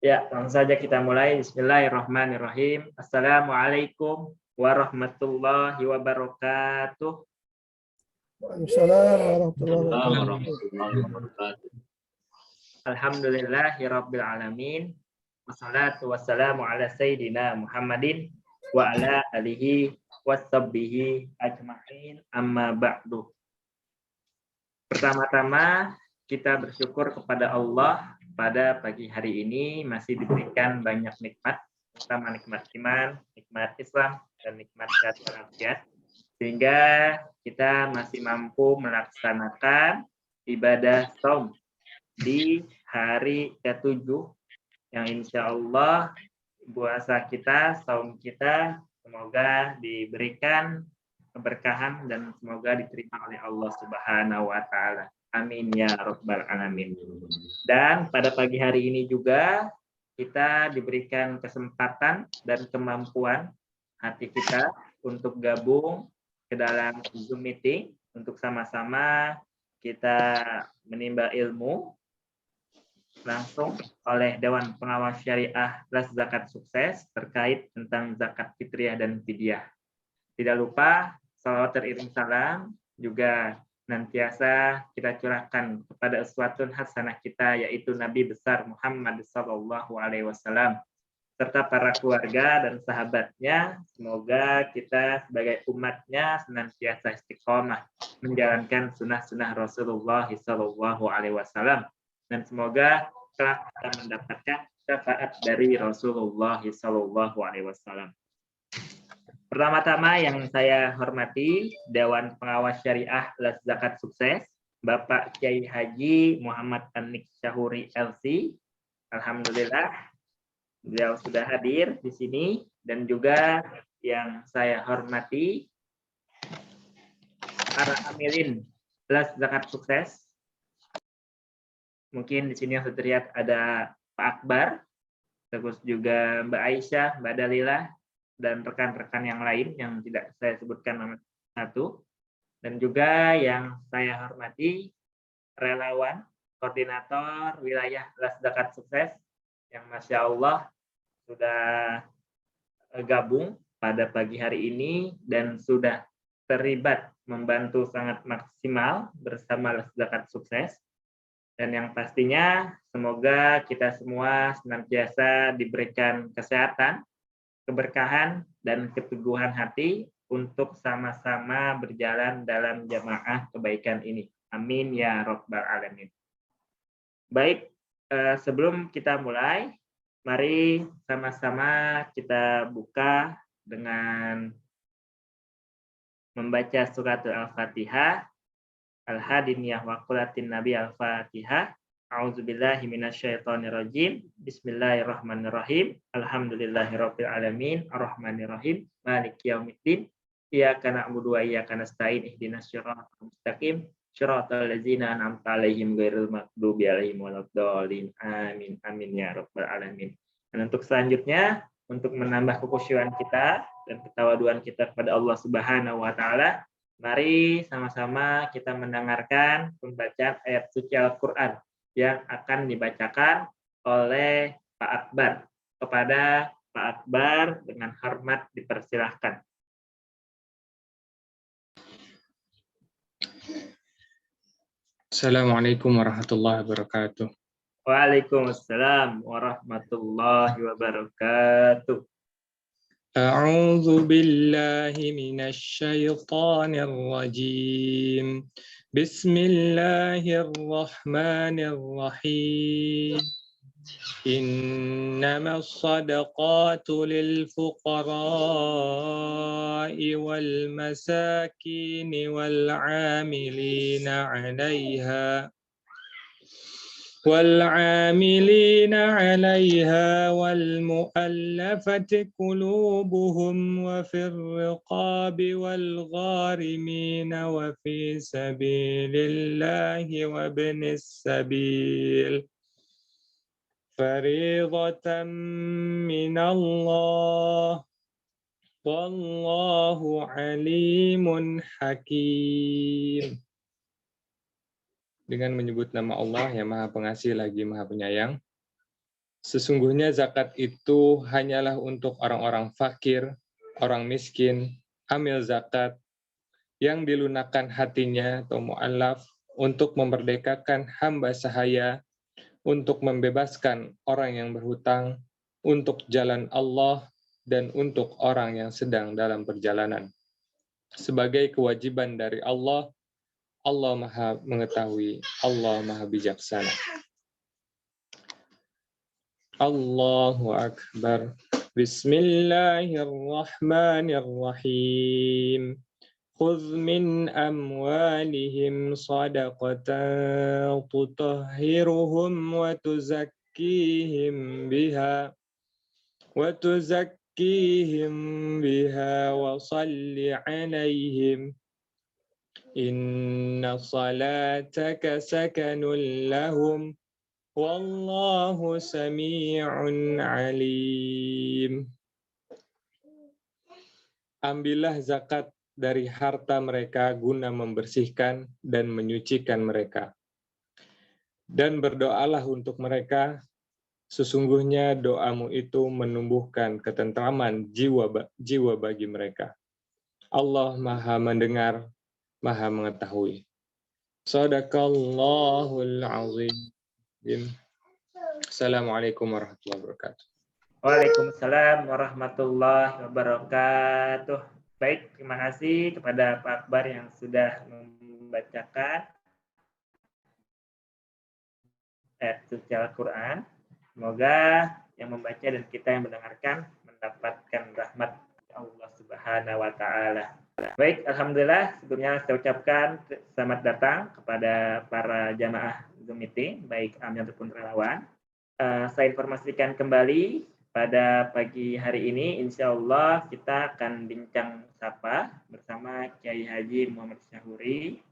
Ya, langsung saja kita mulai. Bismillahirrahmanirrahim. Assalamualaikum warahmatullahi wabarakatuh. Waalaikumsalam warahmatullahi wabarakatuh. Alhamdulillahirabbil alamin. Wassalatu wassalamu ala sayyidina Muhammadin wa ala alihi washabbihi ajma'in. Amma ba'du. Pertama-tama kita bersyukur kepada Allah pada pagi hari ini masih diberikan banyak nikmat, terutama nikmat iman, nikmat Islam, dan nikmat sehat walafiat, sehingga kita masih mampu melaksanakan ibadah saum di hari ke-7 yang insya Allah puasa kita, saum kita semoga diberikan keberkahan dan semoga diterima oleh Allah Subhanahu wa Ta'ala. Amin ya rabbal alamin. Dan pada pagi hari ini juga kita diberikan kesempatan dan kemampuan hati kita untuk gabung ke dalam Zoom meeting untuk sama-sama kita menimba ilmu langsung oleh Dewan Pengawas Syariah Las Zakat Sukses terkait tentang zakat fitriyah dan fidyah. Tidak lupa salawat teriring salam juga nantiasa kita curahkan kepada uswatun hasanah kita, yaitu Nabi besar Muhammad SAW serta para keluarga dan sahabatnya. Semoga kita sebagai umatnya senantiasa istiqomah menjalankan sunnah-sunnah Rasulullah SAW, dan semoga kelak kita mendapatkan syafaat dari Rasulullah SAW. Pertama-tama yang saya hormati Dewan Pengawas Syariah Las Zakat Sukses, Bapak Kiai Haji Muhammad Anik Syahuri LC. Alhamdulillah, beliau sudah hadir di sini. Dan juga yang saya hormati para amilin Las Zakat Sukses. Mungkin di sini yang sudah terlihat ada Pak Akbar, terus juga Mbak Aisyah, Mbak Dalila, dan rekan-rekan yang lain yang tidak saya sebutkan nama satu. Dan juga yang saya hormati relawan koordinator wilayah Las Zakat Sukses yang Masya Allah sudah gabung pada pagi hari ini dan sudah terlibat membantu sangat maksimal bersama Las Zakat Sukses. Dan yang pastinya semoga kita semua senantiasa diberikan kesehatan, keberkahan, dan keteguhan hati untuk sama-sama berjalan dalam jamaah kebaikan ini. Amin ya rabbal alamin. Baik, sebelum kita mulai, mari sama-sama kita buka dengan membaca surat Al-Fatihah, Al-Hadiniyah wa qulatin Nabi Al-Fatihah. A'udzubillahi minasyaitonirrajim. Bismillahirrahmanirrahim. Alhamdulillahirabbil alamin, arrahmanirrahim, maliki yaumiddin. Iyyaka na'budu wa iyyaka nasta'in. Ihdinas siratal mustaqim. Shiratal ladzina an'amta 'alaihim ghairil maghdubi 'alaihim waladdallin. Amin. Amin ya rabbal alamin. Dan untuk selanjutnya, untuk menambah kekhusyuan kita dan ketawaduan kita kepada Allah Subhanahu wa Ta'ala, mari sama-sama kita mendengarkan pembacaan ayat suci Al-Quran yang akan dibacakan oleh Pak Akbar. Kepada Pak Akbar dengan hormat dipersilahkan. Assalamualaikum warahmatullahi wabarakatuh. Waalaikumsalam warahmatullahi wabarakatuh. A'udzu billahi minasy syaithanir rajim. Bismillahirrahmanirrahim. Innamas shadaqatu lil fuqara'i wal masakin wal 'amilina 'alaiha والعاملين عليها والمؤلفة قلوبهم وفي الرقاب والغارمين وفي سبيل الله وابن السبيل فريضة من الله والله عليم حكيم. Dengan menyebut nama Allah yang Maha Pengasih lagi Maha Penyayang. Sesungguhnya zakat itu hanyalah untuk orang-orang fakir, orang miskin, amil zakat, yang dilunakkan hatinya atau mu'allaf untuk memerdekakan hamba sahaya, untuk membebaskan orang yang berhutang, untuk jalan Allah, dan untuk orang yang sedang dalam perjalanan. Sebagai kewajiban dari Allah, Allah Maha Mengetahui, Allah Maha Bijaksana. Allahu Akbar. Bismillahirrahmanirrahim. Khudh min amwalihim sadaqatan tutahhiruhum wa tuzakkihim biha wa salli alaihim. Inna salataka sakanun lahum. Wallahu sami'un alim. Ambillah zakat dari harta mereka guna membersihkan dan menyucikan mereka. Dan berdoalah untuk mereka, sesungguhnya doamu itu menumbuhkan ketentraman jiwa bagi mereka. Allah Maha Mendengar, Maha Mengetahui. Shadaqallahul azim. Assalamualaikum warahmatullahi wabarakatuh. Waalaikumsalam warahmatullahi wabarakatuh. Baik, terima kasih kepada Pak Akbar yang sudah membacakan ayat suci Al-Quran. Semoga yang membaca dan kita yang mendengarkan mendapatkan rahmat Allah Subhanahu wa Ta'ala. Baik, alhamdulillah sebelumnya saya ucapkan selamat datang kepada para jamaah Zoom meeting, baik amil ataupun relawan. Saya informasikan kembali pada pagi hari ini, insya Allah kita akan bincang sapa bersama Kiai Haji Muhammad Syahuri,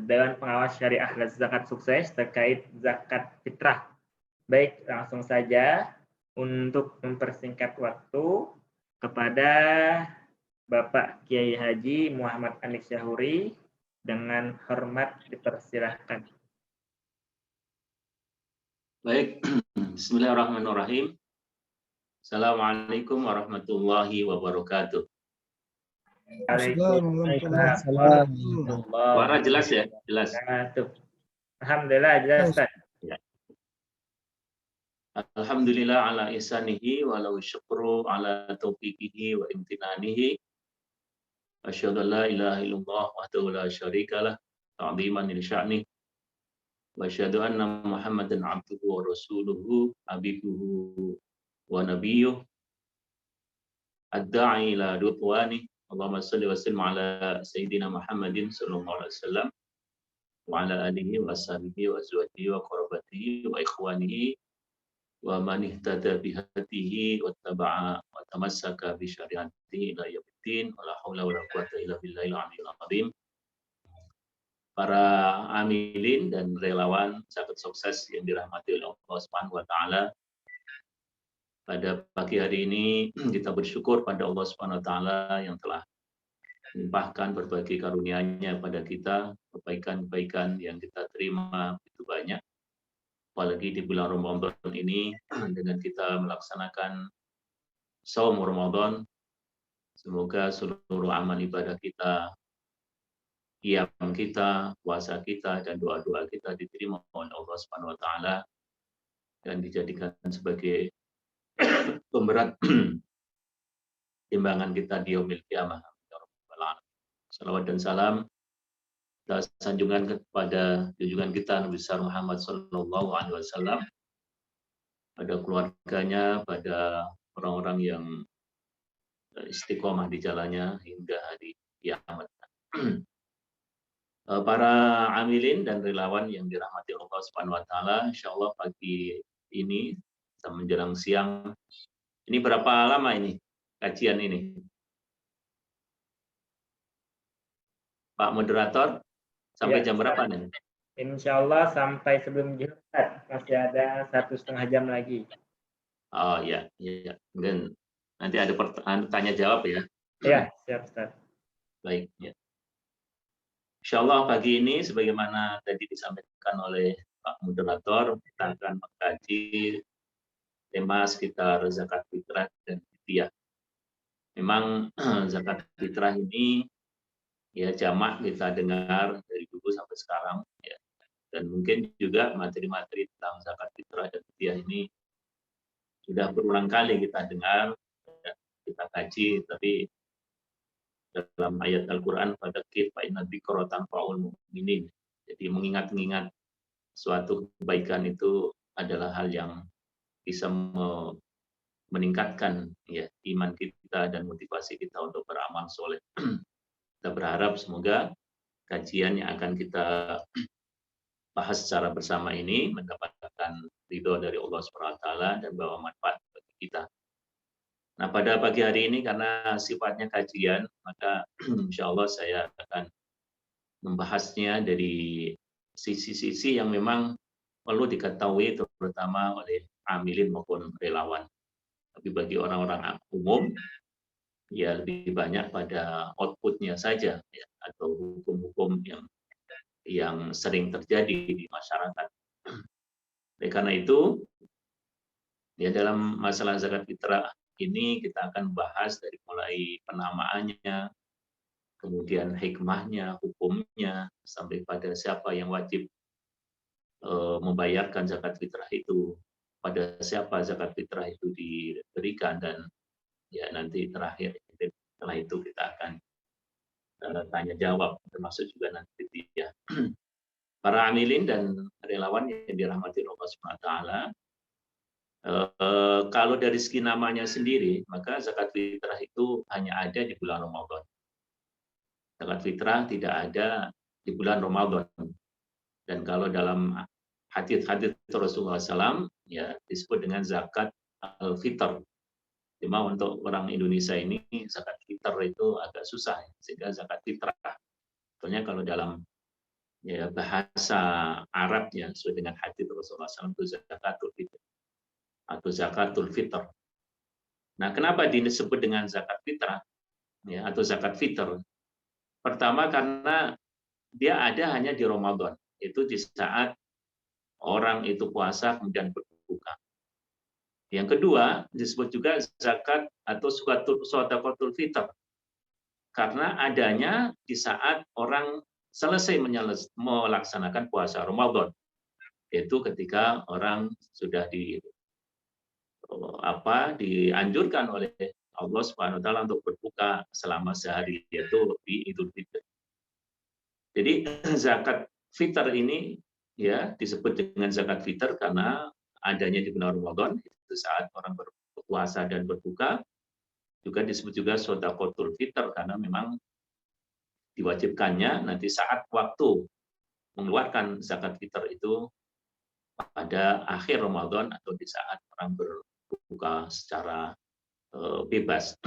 Dewan Pengawas Syariah dan Zakat Sukses terkait zakat fitrah. Baik, langsung saja untuk mempersingkat waktu kepada Bapak Kiai Haji Muhammad Anis Syahuri dengan hormat dipersilahkan. Baik, bismillahirrahmanirrahim. Assalamualaikum warahmatullahi wabarakatuh. Waalaikumsalam. Suara jelas ya? Jelas. Alhamdulillah jelas. Ya. Alhamdulillah ala ihsanihi walau syukru ala taufiqihi wa imtinanihi. Asyhadu an la ilaha illallah wahdahu la syarikalah ta'ziman li sya'ni. Wa asyhadu anna Muhammadan abduhu wa rasuluhu habibuhu wa nabiyyuh ad-da'i ila ridwani. Allahumma shalli wa sallim ala sayyidina Muhammadin sallallahu alaihi wasallam wa ala alihi wa ashabihi wa azwajihi wa qarabatihi wa ikhwanihi wa man ihtada bi hadihi wa taba'a wa tamassaka bi syariatihi ila yaumiddin. Wala haula wala quwwata illa billahil aliyyil azim. Para amilin dan relawan zakat sukses yang dirahmati oleh Allah Subhanahu wa taala. Pada pagi hari ini kita bersyukur pada Allah Subhanahu wa taala yang telah melimpahkan berbagai karunia-Nya pada kita, kebaikan-kebaikan yang kita terima itu banyak. Apalagi di bulan Ramadan ini dengan kita melaksanakan saum Ramadan, semoga seluruh amal ibadah kita, qiyam kita, puasa kita, dan doa-doa kita diterima oleh Allah Subhanahu wa taala dan dijadikan sebagai pemberat timbangan kita di yaumil qiyamah. Salawat dan salam dan sanjungan kepada junjungan kita Nabi besar Muhammad sallallahu alaihi wasallam, pada keluarganya, pada orang-orang yang istiqomah di jalannya hingga hari kiamat. Para amilin dan relawan yang dirahmati Allah Subhanahu wa taala, insyaallah pagi ini kita menjelang siang. Ini berapa lama ini kajian ini? Pak moderator, sampai jam berapa nih? Insya-Allah sampai sebelum jihad, masih ada 1,5 jam lagi. Oh iya, iya. Mungkin nanti ada tanya jawab ya. Iya, siap Ustaz. Baik, ya. Insyaallah pagi ini sebagaimana tadi disampaikan oleh Pak Moderator, kita akan mengkaji tema sekitar zakat fitrah dan fidyah. Memang zakat fitrah ini ya jamak kita dengar dari dulu sampai sekarang, ya. Dan mungkin juga materi-materi tentang zakat fitrah dan fidyah ini sudah berulang kali kita dengar, ya, kita kaji, tapi dalam ayat Al-Quran pada fa inna dzikra tanfa'ul mu'minin. Jadi mengingat-ingat suatu kebaikan itu adalah hal yang bisa meningkatkan ya iman kita dan motivasi kita untuk beramal soleh. Kita berharap semoga kajian yang akan kita bahas secara bersama ini mendapatkan ridho dari Allah SWT dan bawa manfaat bagi kita. Nah, pada pagi hari ini karena sifatnya kajian, maka insya Allah saya akan membahasnya dari sisi-sisi yang memang perlu diketahui terutama oleh amilin maupun relawan. Tapi bagi orang-orang umum, ya lebih banyak pada outputnya saja, ya, atau hukum-hukum yang sering terjadi di masyarakat. Oleh karena itu, ya dalam masalah zakat fitrah ini kita akan bahas dari mulai penamaannya, kemudian hikmahnya, hukumnya, sampai pada siapa yang wajib membayarkan zakat fitrah itu, pada siapa zakat fitrah itu diberikan, dan ya nanti terakhir setelah itu kita akan tanya jawab, termasuk juga nanti ya para amilin dan relawan yang dirahmati Allah SWT. Kalau dari segi namanya sendiri, maka zakat fitrah itu hanya ada di bulan Ramadan. Zakat fitrah tidak ada di bulan Ramadan. Dan kalau dalam hadits Rasulullah SAW, ya disebut dengan zakat al-fitr. Cuma untuk orang Indonesia ini zakat fitr itu agak susah, sehingga zakat fitrah. Soalnya kalau dalam ya bahasa Arabnya sesuai dengan hadits Rasulullah SAW itu zakatul fitr atau zakatul fitr. Nah, kenapa disebut dengan zakat fitrah ya atau zakat fitr? Pertama karena dia ada hanya di Ramadan, itu di saat orang itu puasa kemudian berbuka. Yang kedua disebut juga zakat atau shadaqatul fitr karena adanya di saat orang selesai melaksanakan puasa Ramadan, yaitu ketika orang sudah dianjurkan oleh Allah Subhanahu wa taala untuk berbuka selama sehari, yaitu di Idul Fitri. Jadi zakat fitr ini ya disebut dengan zakat fitr karena adanya di bulan Ramadan, itu saat orang berpuasa dan berbuka. Juga disebut juga shadaqatul fitr karena memang diwajibkannya nanti saat waktu mengeluarkan zakat fitr itu pada akhir Ramadan atau di saat orang berbuka secara bebas.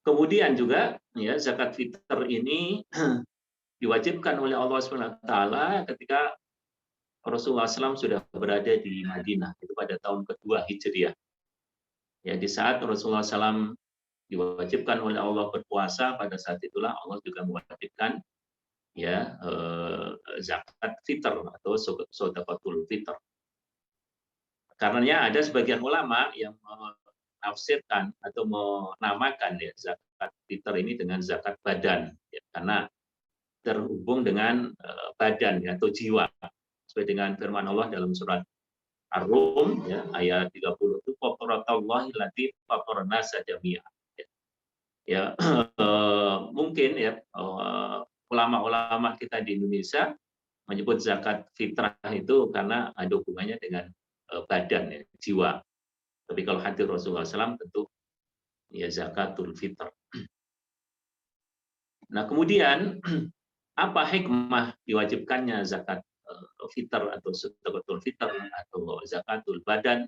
Kemudian juga ya zakat fitr ini diwajibkan oleh Allah SWT ketika Rasulullah SAW sudah berada di Madinah, itu pada tahun kedua Hijriah. Ya, di saat Rasulullah SAW diwajibkan oleh Allah berpuasa, pada saat itulah Allah juga mewajibkan ya zakat fitr atau shadaqatul fitr. Karenanya ada sebagian ulama yang menafsirkan atau menamakan ya zakat fitr ini dengan zakat badan, ya, karena terhubung dengan badan ya, atau jiwa, sesuai dengan firman Allah dalam surat Ar-Rum ya, ayat 30 itu fatratallahi allati fataran nasa jami'an. Ya, mungkin ya ulama-ulama kita di Indonesia menyebut zakat fitrah itu karena ada hubungannya dengan badan ya, jiwa. Tapi kalau hadis Rasulullah SAW tentu ya zakatul fitr. Nah, kemudian apa hikmah diwajibkannya zakat fitr atau shadaqatul fitr atau zakatul badan?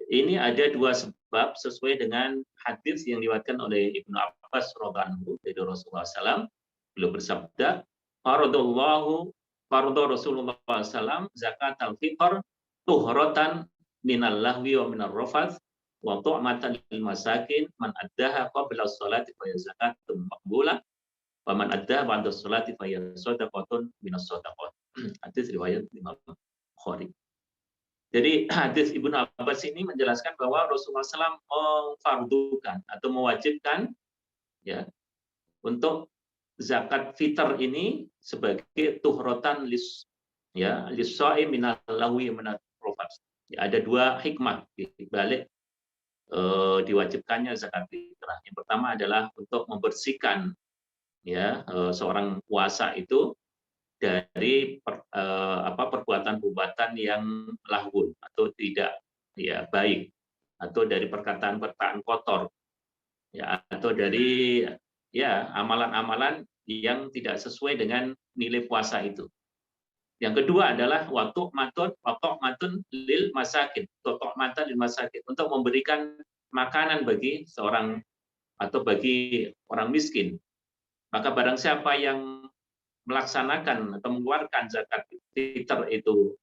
Ini ada dua sebab sesuai dengan hadis yang diriwayatkan oleh Ibnu Abbas radhiyallahu anhu dari Rasulullah SAW. Beliau bersabda, Farada Rasulullah SAW zakat al-fitr tuhratan minal lahwi wa minar rafath wa tu'matan lil masakin man addaha qabla as-salati fa zakatun maqbulah Waman adda ba'da sholati fa hiya shadaqatun minas shadaqat. Hadis riwayat Imam Bukhari. Jadi hadis Ibnu Abbas ini menjelaskan bahwa Rasulullah SAW memfardukan atau mewajibkan ya untuk zakat fitr ini sebagai tuhrotan lissaim minal lahwi minal profas. Ya, ada dua hikmah di balik diwajibkannya zakat fitrah. Yang pertama adalah untuk membersihkan seorang puasa itu dari perbuatan-perbuatan yang lahun atau tidak baik, atau dari perkataan-perkataan kotor, atau dari amalan-amalan yang tidak sesuai dengan nilai puasa itu. Yang kedua adalah waktu matun lil masakin, untuk memberikan makanan bagi seorang atau bagi orang miskin. Maka barang siapa yang melaksanakan atau mengeluarkan zakat fitr itu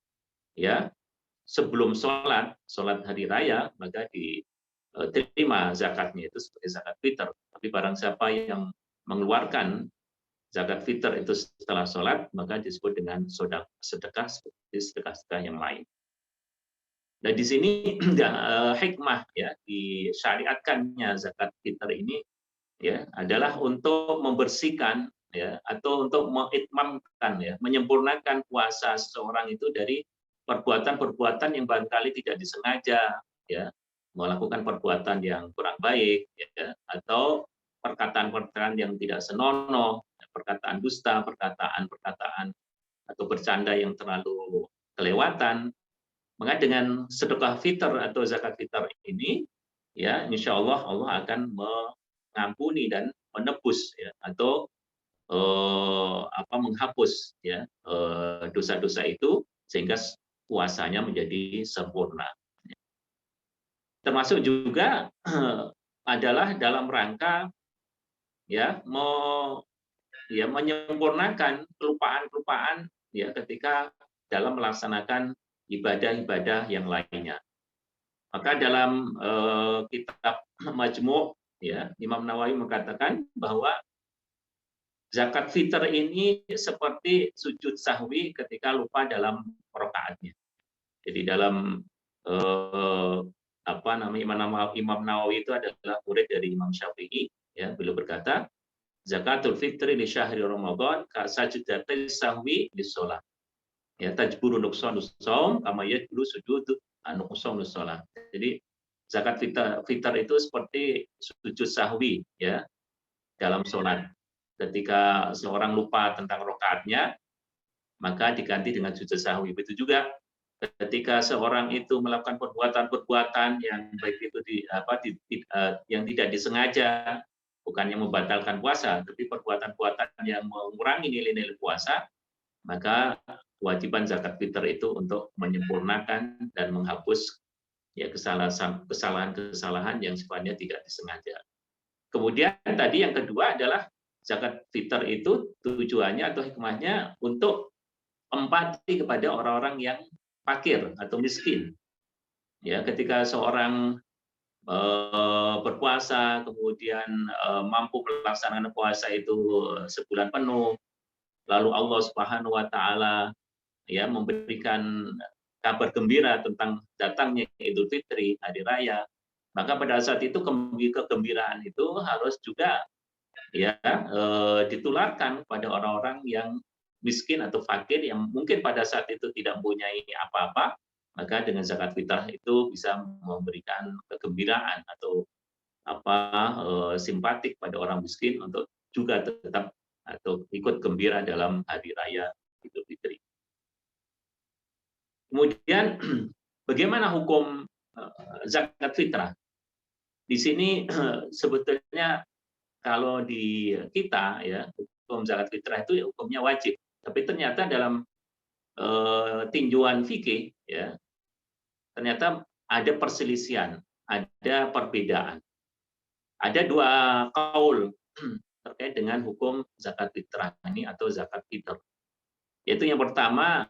sebelum sholat hari raya, maka diterima zakatnya itu sebagai zakat fitr. Tapi barang siapa yang mengeluarkan zakat fitr itu setelah sholat, maka disebut dengan sedekah seperti sedekah-sedekah yang lain. Nah, di sini hikmah disyariatkannya zakat fitr ini adalah untuk membersihkan atau untuk mengitmamkan menyempurnakan puasa seseorang itu dari perbuatan-perbuatan yang barangkali tidak disengaja melakukan perbuatan yang kurang baik atau perkataan-perkataan yang tidak senonoh, perkataan dusta, perkataan atau bercanda yang terlalu kelewatan. Maka dengan sedekah fitr atau zakat fitr ini insya Allah akan mengampuni dan menebus atau menghapus dosa-dosa itu sehingga puasanya menjadi sempurna. Termasuk juga adalah dalam rangka menyempurnakan kelupaan ketika dalam melaksanakan ibadah-ibadah yang lainnya. Maka dalam kitab Majmu' Imam Nawawi mengatakan bahwa zakat fitr ini seperti sujud sahwi ketika lupa dalam rakaatnya. Jadi dalam Imam Nawawi itu adalah murid dari Imam Syafi'i, beliau berkata, zakatul fitri li syahri Ramadan ka sajdati sahwi li shalah. Tajburu nuqsanus shaum kama yajburu sujud nuqsanus shalah. Jadi zakat fitr itu seperti sujud sahwi dalam sholat. Ketika seorang lupa tentang rakaatnya, maka diganti dengan sujud sahwi. Begitu juga ketika seorang itu melakukan perbuatan-perbuatan yang baik itu yang tidak disengaja, bukan yang membatalkan puasa, tapi perbuatan-perbuatan yang mengurangi nilai-nilai puasa, maka kewajiban zakat fitr itu untuk menyempurnakan dan menghapus kesalahan-kesalahan yang sifatnya tidak disengaja. Kemudian tadi yang kedua adalah zakat fitr itu tujuannya atau hikmahnya untuk empati kepada orang-orang yang fakir atau miskin. Ketika seorang berpuasa, kemudian mampu melaksanakan puasa itu sebulan penuh, lalu Allah Subhanahu wa Ta'ala memberikan kabar gembira tentang datangnya Idul Fitri, hari raya, maka pada saat itu kegembiraan itu harus juga ditularkan pada orang-orang yang miskin atau fakir yang mungkin pada saat itu tidak mempunyai apa-apa, maka dengan zakat fitrah itu bisa memberikan kegembiraan atau simpatik pada orang miskin untuk juga tetap atau ikut gembira dalam hari raya Idul Fitri. Kemudian bagaimana hukum zakat fitrah? Di sini sebetulnya kalau di kita hukum zakat fitrah itu hukumnya wajib. Tapi ternyata dalam tinjauan fikih ternyata ada perselisihan, ada perbedaan. Ada dua qaul terkait dengan hukum zakat fitrah ini atau zakat fitr. Yaitu yang pertama,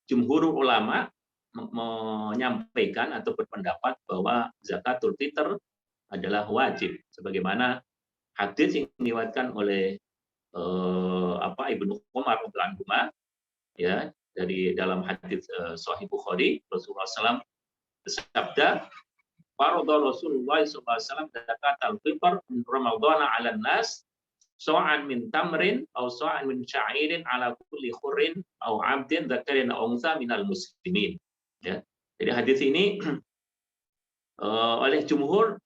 jumhur ulama menyampaikan atau berpendapat bahwa zakatul fitr adalah wajib sebagaimana hadis yang diriwayatkan oleh Ibnu Umar radhiyallahu anhu, ya, dari dalam hadis Sahih Bukhari, Rasulullah SAW bersabda, "Faradha Rasulullah SAW zakat al-fitr min Ramadhan 'ala nas so'an min tamrin atau so'an min sya'irin ala kulli khurrin atau 'abdin dzakarin aw unsa minal muslimin." Ya. Jadi hadis ini oleh jumhur,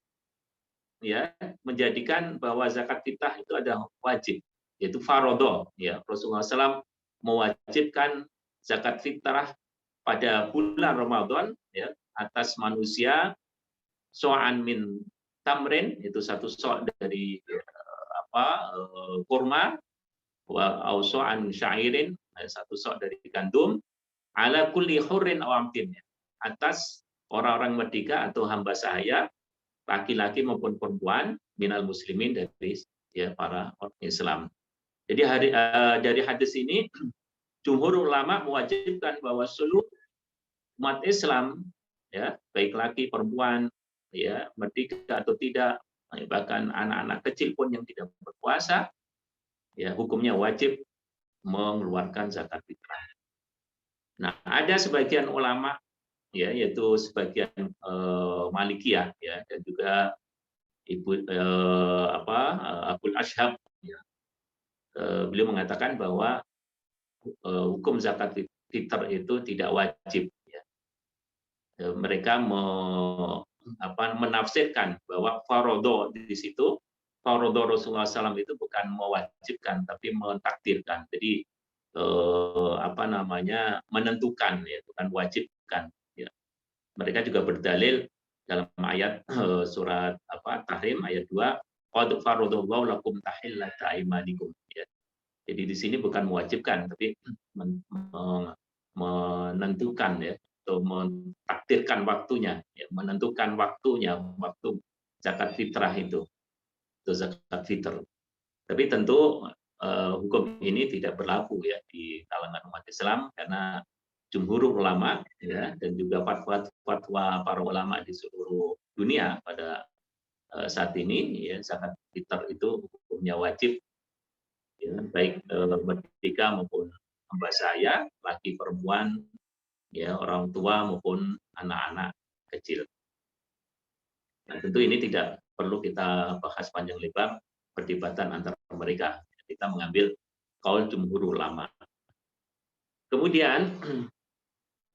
ya, menjadikan bahwa zakat fitrah itu adalah wajib, yaitu farodho. Ya, Rasulullah SAW mewajibkan zakat fitrah pada bulan Ramadan, ya, atas manusia so'an min tamrin, itu satu so' dari kurma, wa so'an syairin, satu so' dari gandum, ala kulli hurrin aw amtin, atas orang-orang merdeka atau hamba sahaya, laki-laki maupun perempuan, minal muslimin, dari para orang Islam. Jadi dari hadis ini jumhur ulama mewajibkan bahwa seluruh umat Islam, ya, baik laki perempuan, ya, merdeka atau tidak, bahkan anak-anak kecil pun yang tidak berpuasa, ya, hukumnya wajib mengeluarkan zakat fitrah. Nah, ada sebagian ulama, ya, yaitu sebagian Malikiyah, ya, dan juga Abul Ashhab, ya, beliau mengatakan bahwa hukum zakat fitr itu tidak wajib, ya. Mereka menafsirkan bahwa farodho di situ, farodho Rasulullah SAW itu bukan mewajibkan tapi mentakdirkan. Jadi menentukan, ya, bukan wajibkan, ya. Mereka juga berdalil dalam ayat surat Tahrim ayat 2, qad faradallahu lakum tahillata aymanikum, ya. Jadi di sini bukan mewajibkan tapi menentukan, ya, atau mentakdirkan waktunya, ya, menentukan waktunya, waktu zakat fitrah itu zakat fitr. Tapi tentu hukum ini tidak berlaku, ya, di kalangan umat Islam karena jumhur ulama, ya, dan juga fatwa para ulama di seluruh dunia pada saat ini, ya, zakat fitr itu hukumnya wajib, ya, baik merdeka maupun hamba sahaya, laki perempuan, ya, orang tua maupun anak-anak kecil. Nah, tentu ini tidak perlu kita bahas panjang lebar perdebatan antara mereka. Kita mengambil kaul jumhur ulama. Kemudian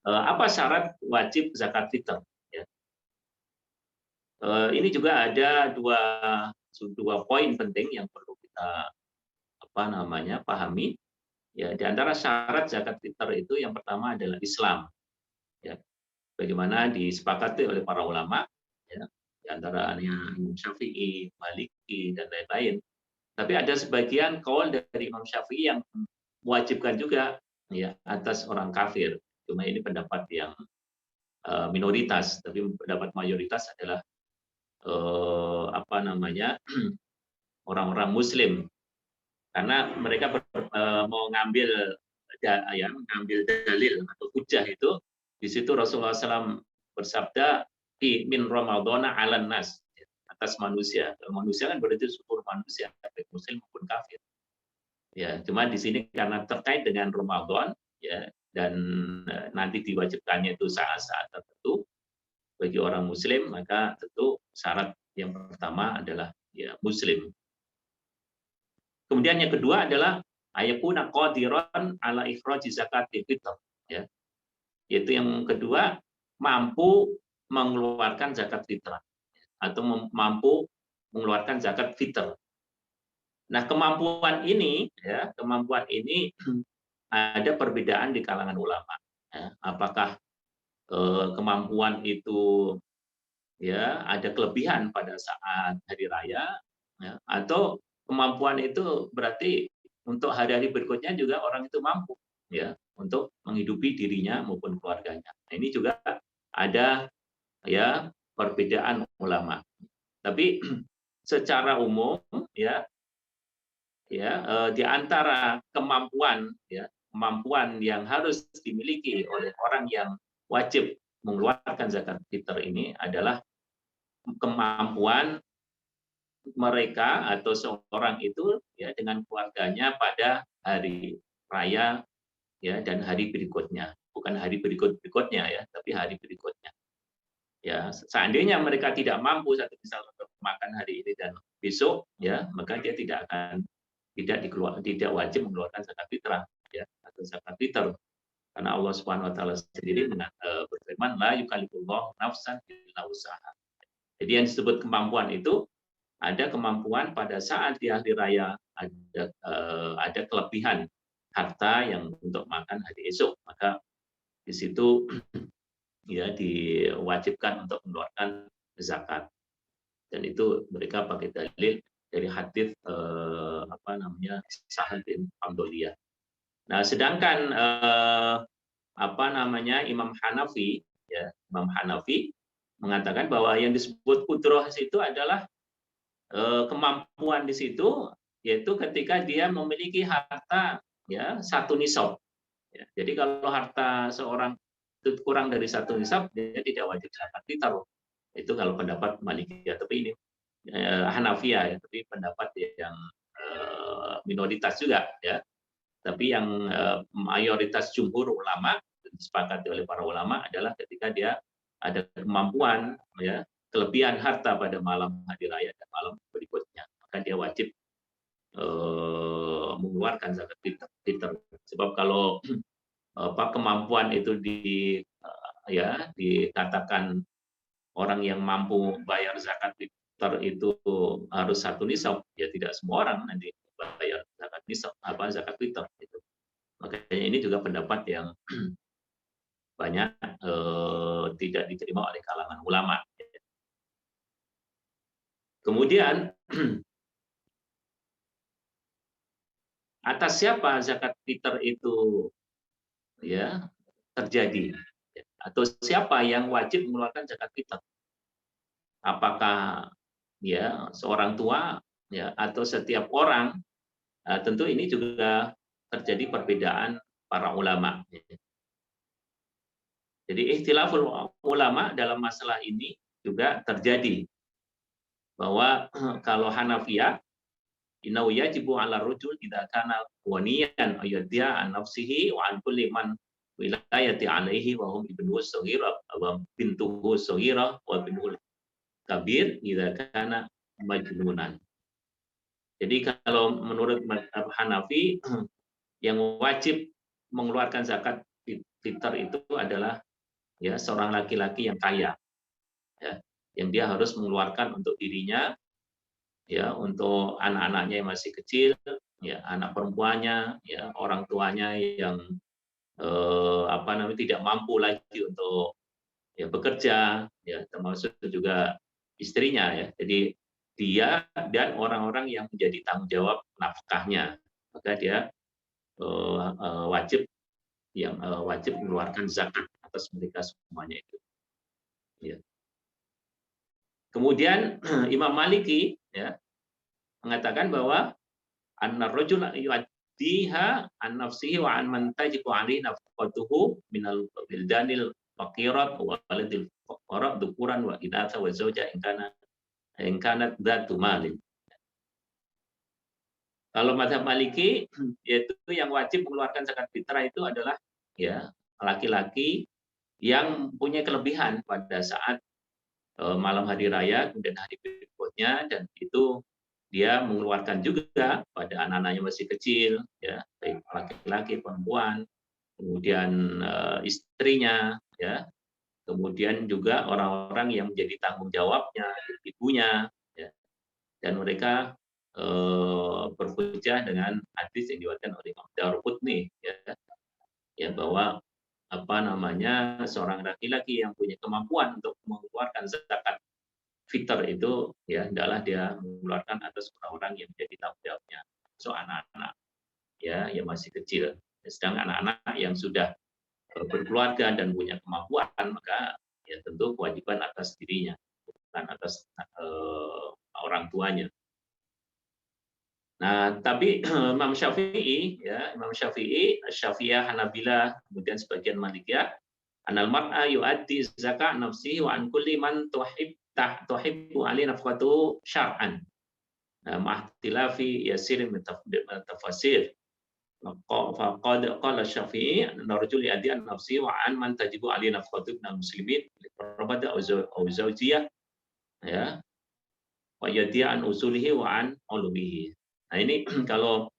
apa syarat wajib zakat fitr? Ya. Ini juga ada dua poin penting yang perlu kita pahami. Ya, di antara syarat zakat fitr itu yang pertama adalah Islam. Ya. Bagaimana disepakati oleh para ulama, ya, di antaranya Imam Syafi'i, Maliki, dan lain-lain. Tapi ada sebagian kaul dari Imam Syafi'i yang mewajibkan juga, ya, atas orang kafir. Cuma ini pendapat yang minoritas, tapi pendapat mayoritas adalah orang-orang Muslim, karena mereka mau ngambil dalil atau hujah itu di situ Rasulullah SAW bersabda min Ramadhana 'alan nas, atas manusia. Manusia kan berarti seluruh manusia, baik Muslim maupun kafir. Ya, cuma di sini karena terkait dengan Ramadan, ya, dan nanti diwajibkannya itu saat-saat tertentu bagi orang Muslim, maka tentu syarat yang pertama adalah, ya, Muslim. Kemudian yang kedua adalah ayakuna qadiran ala ikhraji zakatil fitr, ya. Yaitu yang kedua, mampu mengeluarkan zakat fitrah atau mampu mengeluarkan zakat fitr. Nah, kemampuan ini ada perbedaan di kalangan ulama. Ya. Apakah kemampuan itu, ya, ada kelebihan pada saat hari raya, ya, atau kemampuan itu berarti untuk hari-hari berikutnya juga orang itu mampu, ya, untuk menghidupi dirinya maupun keluarganya. Nah, ini juga ada, ya, perbedaan ulama. Tapi secara umum, ya, di antara kemampuan yang harus dimiliki oleh orang yang wajib mengeluarkan zakat fitr ini adalah kemampuan mereka atau seorang itu ya dengan keluarganya pada hari raya ya dan hari berikutnya, bukan hari berikutnya ya, tapi hari berikutnya. Ya, seandainya mereka tidak mampu satu misal untuk makan hari ini dan besok ya, maka dia tidak tidak wajib mengeluarkan zakat fitrah ya atau zakat fitr. Karena Allah Subhanahu wa taala sendiri berfirman la yukallifullahu nafsan illa wus'aha. Jadi yang disebut kemampuan itu ada kemampuan pada saat di hari raya ada kelebihan harta yang untuk makan hari esok, maka di situ ya diwajibkan untuk mengeluarkan zakat. Dan itu mereka pakai dalil dari hadis Sahal bin Hamdaliyah. Nah, sedangkan Imam Hanafi ya, Imam Hanafi mengatakan bahwa yang disebut kudroh itu adalah kemampuan di situ, yaitu ketika dia memiliki harta ya 1 nisab. Ya, jadi kalau harta seorang itu kurang dari 1 nisab, dia tidak wajib zakat fitr. Itu kalau pendapat Malikiyah, tapi ini Hanafiyah ya, tapi pendapat yang minoritas juga ya. Tapi yang mayoritas jumhur ulama disepakati oleh para ulama adalah ketika dia ada kemampuan ya, kelebihan harta pada malam hari raya dan malam berikutnya, maka dia wajib mengeluarkan zakat fitr. Sebab kalau kemampuan itu dikatakan orang yang mampu bayar zakat fitr itu harus 1 nisab, ya tidak semua orang nanti bayar zakat nisab zakat fitr itu. Makanya ini juga pendapat yang banyak tidak diterima oleh kalangan ulama. Kemudian atas siapa zakat fitr itu ya terjadi, atau siapa yang wajib mengeluarkan zakat fitr? Apakah ya seorang tua ya atau setiap orang? Tentu ini juga terjadi perbedaan para ulama. Jadi ikhtilaful ulama dalam masalah ini juga terjadi, bahwa kalau Hanafiyah innahu yajibu 'ala rajul idza kana waniyan ayyadhi'a an nafsihi wa an kulli man wilayati 'alaihi wa hum ibnuhu shaghira wa bintuhu shaghira wa binul kabir idza kana majnunan. Jadi kalau menurut mazhab Hanafi yang wajib mengeluarkan zakat fitr itu adalah ya seorang laki-laki yang kaya ya, yang dia harus mengeluarkan untuk dirinya ya, untuk anak-anaknya yang masih kecil ya, anak perempuannya ya, orang tuanya yang tidak mampu lagi untuk ya bekerja ya, termasuk juga istrinya ya. Jadi dia dan orang-orang yang menjadi tanggung jawab nafkahnya, maka dia wajib mengeluarkan zakat atas mereka semuanya itu. Ya. Kemudian Imam Maliki ya mengatakan bahwa an-rajul yu'addiha an nafsihi wa an man tajibu 'alaihi nafqatuhu minal bildanil faqirat wa waladil fuqara dhukuran wa inatha wa zauja in kanat dzatu malin. Kalau mazhab Maliki, yaitu yang wajib mengeluarkan zakat fitrah itu adalah ya laki-laki yang punya kelebihan pada saat malam hari raya kemudian hari berikutnya, dan itu dia mengeluarkan juga pada anak-anaknya masih kecil ya, baik laki-laki, perempuan, kemudian istrinya ya, kemudian juga orang-orang yang menjadi tanggung jawabnya, ibunya ya. Dan mereka berhujjah dengan hadis yang diriwayatkan oleh Imam Daruqutni ya bahwa seorang laki-laki yang punya kemampuan untuk mengeluarkan zakat fitr itu ya hendaklah dia mengeluarkan atas orang-orang yang menjadi tanggung jawabnya, so anak-anak ya yang masih kecil. Sedang anak-anak yang sudah berkeluarga dan punya kemampuan, maka ya tentu kewajiban atas dirinya, bukan atas orang tuanya. Nah, tapi Imam Syafi'i, Syafi'iyah, Hanabilah, kemudian sebagian Malikiyah, anal mar'a yu'addi zakat nafsihi wa an kulli man tuhibbu ali nafqatu syar'an. ma'tilafi yasirin min tafasir. Faqad qala Syafi'i narju li adi an-nafsi wa an man tajibu ali nafqatu minal muslimin li qarbati aw zawjiyah, ya, wa yadi'a an usulihi wa an ulumihi. Nah ini kalau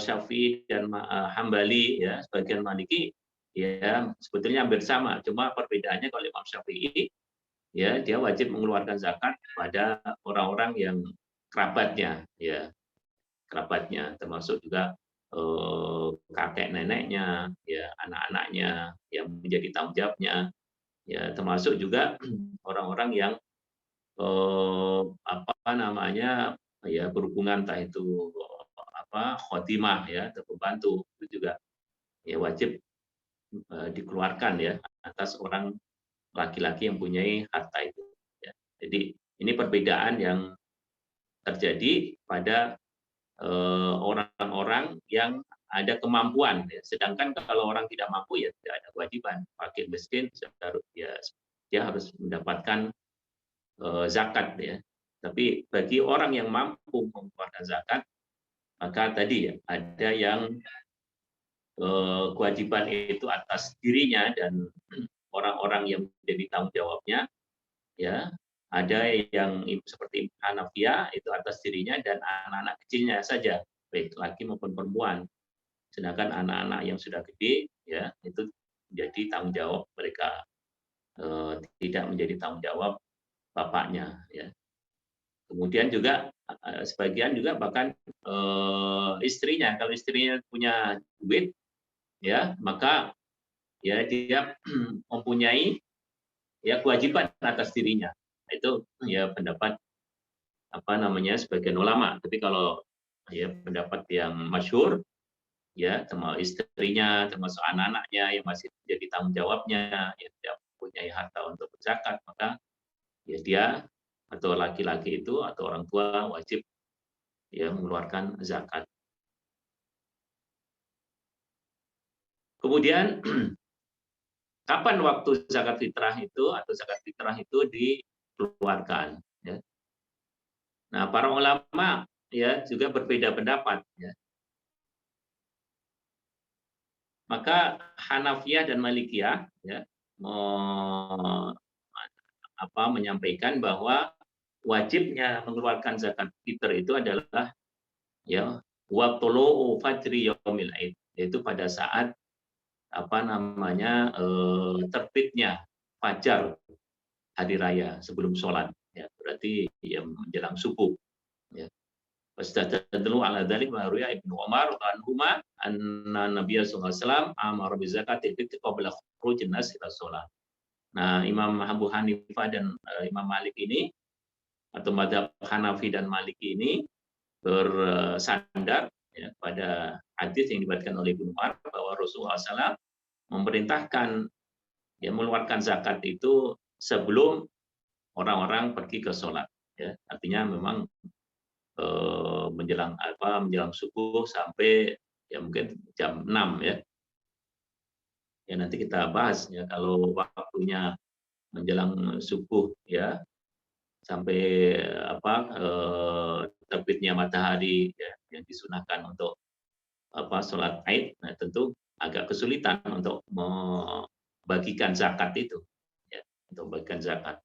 Syafi'i dan Hambali, ya, sebagian Maliki, ya sebetulnya hampir sama, cuma perbedaannya kalau Imam Syafi'i, ya, dia wajib mengeluarkan zakat pada orang-orang yang kerabatnya, ya, kerabatnya, termasuk juga kakek neneknya, ya, anak-anaknya yang menjadi tanggung jawabnya, ya, termasuk juga orang-orang yang apa namanya, ya, berhubungan entah itu khotimah, ya, atau pembantu, itu juga, ya, wajib dikeluarkan, ya, atas orang laki-laki yang punyai harta itu, ya. Jadi ini perbedaan yang terjadi pada orang-orang yang ada kemampuan, ya. Sedangkan kalau orang tidak mampu, ya tidak ada kewajiban. Fakir miskin, ya, dia harus mendapatkan zakat, ya. Tapi bagi orang yang mampu mengeluarkan zakat, maka tadi, ya, ada yang kewajiban itu atas dirinya dan orang-orang yang menjadi tanggung jawabnya, ya. Ada yang seperti Hanafiyah itu atas dirinya dan anak-anak kecilnya saja, baik laki maupun perempuan. Sedangkan anak-anak yang sudah gede, ya, itu menjadi tanggung jawab mereka, tidak menjadi tanggung jawab bapaknya, ya. Kemudian juga sebagian juga bahkan istrinya, kalau istrinya punya duit, ya, maka, ya, dia mempunyai, ya, kewajiban atas dirinya. Itu, ya, pendapat sebagian ulama. Tapi kalau, ya, pendapat yang masyhur, ya, termasuk istrinya, termasuk anak-anaknya yang masih jadi tanggung jawabnya, yang tidak mempunyai harta untuk berzakat, maka, ya, dia atau laki-laki itu atau orang tua wajib, ya, mengeluarkan zakat. Kemudian kapan waktu zakat fitrah itu atau zakat fitrah itu dikeluarkan, ya. Nah, para ulama, ya, juga berbeda pendapat, ya. Maka Hanafiyah dan Malikiyah, ya, menyampaikan bahwa wajibnya mengeluarkan zakat fitr itu adalah, ya, wa tulu'u fajri yaumil aid, yaitu pada saat terbitnya fajar hari raya sebelum sholat, ya, berarti, ya, menjelang subuh, ya. Wastadallu ala dzalik wa ruya Ibnu Umar anhuma anna Nabiy sallallahu alaihi wasallam amara bi zakatil fitr qabla khurujin nas ila shalah. Nah, Imam Abu Hanifah dan Imam Malik ini atau mazhab Hanafi dan Maliki ini bersandar, ya, pada hadis yang diriwayatkan oleh Ibnu Umar bahwa Rasulullah SAW memerintahkan, ya, mengeluarkan zakat itu sebelum orang-orang pergi ke sholat, ya. Artinya memang menjelang subuh sampai, ya, mungkin jam 6, ya. Ya, nanti kita bahas, ya, kalau waktunya menjelang subuh, ya, sampai terbitnya matahari, ya, yang disunahkan untuk sholat Aid, nah, tentu agak kesulitan untuk membagikan zakat itu, ya, untuk membagikan zakat.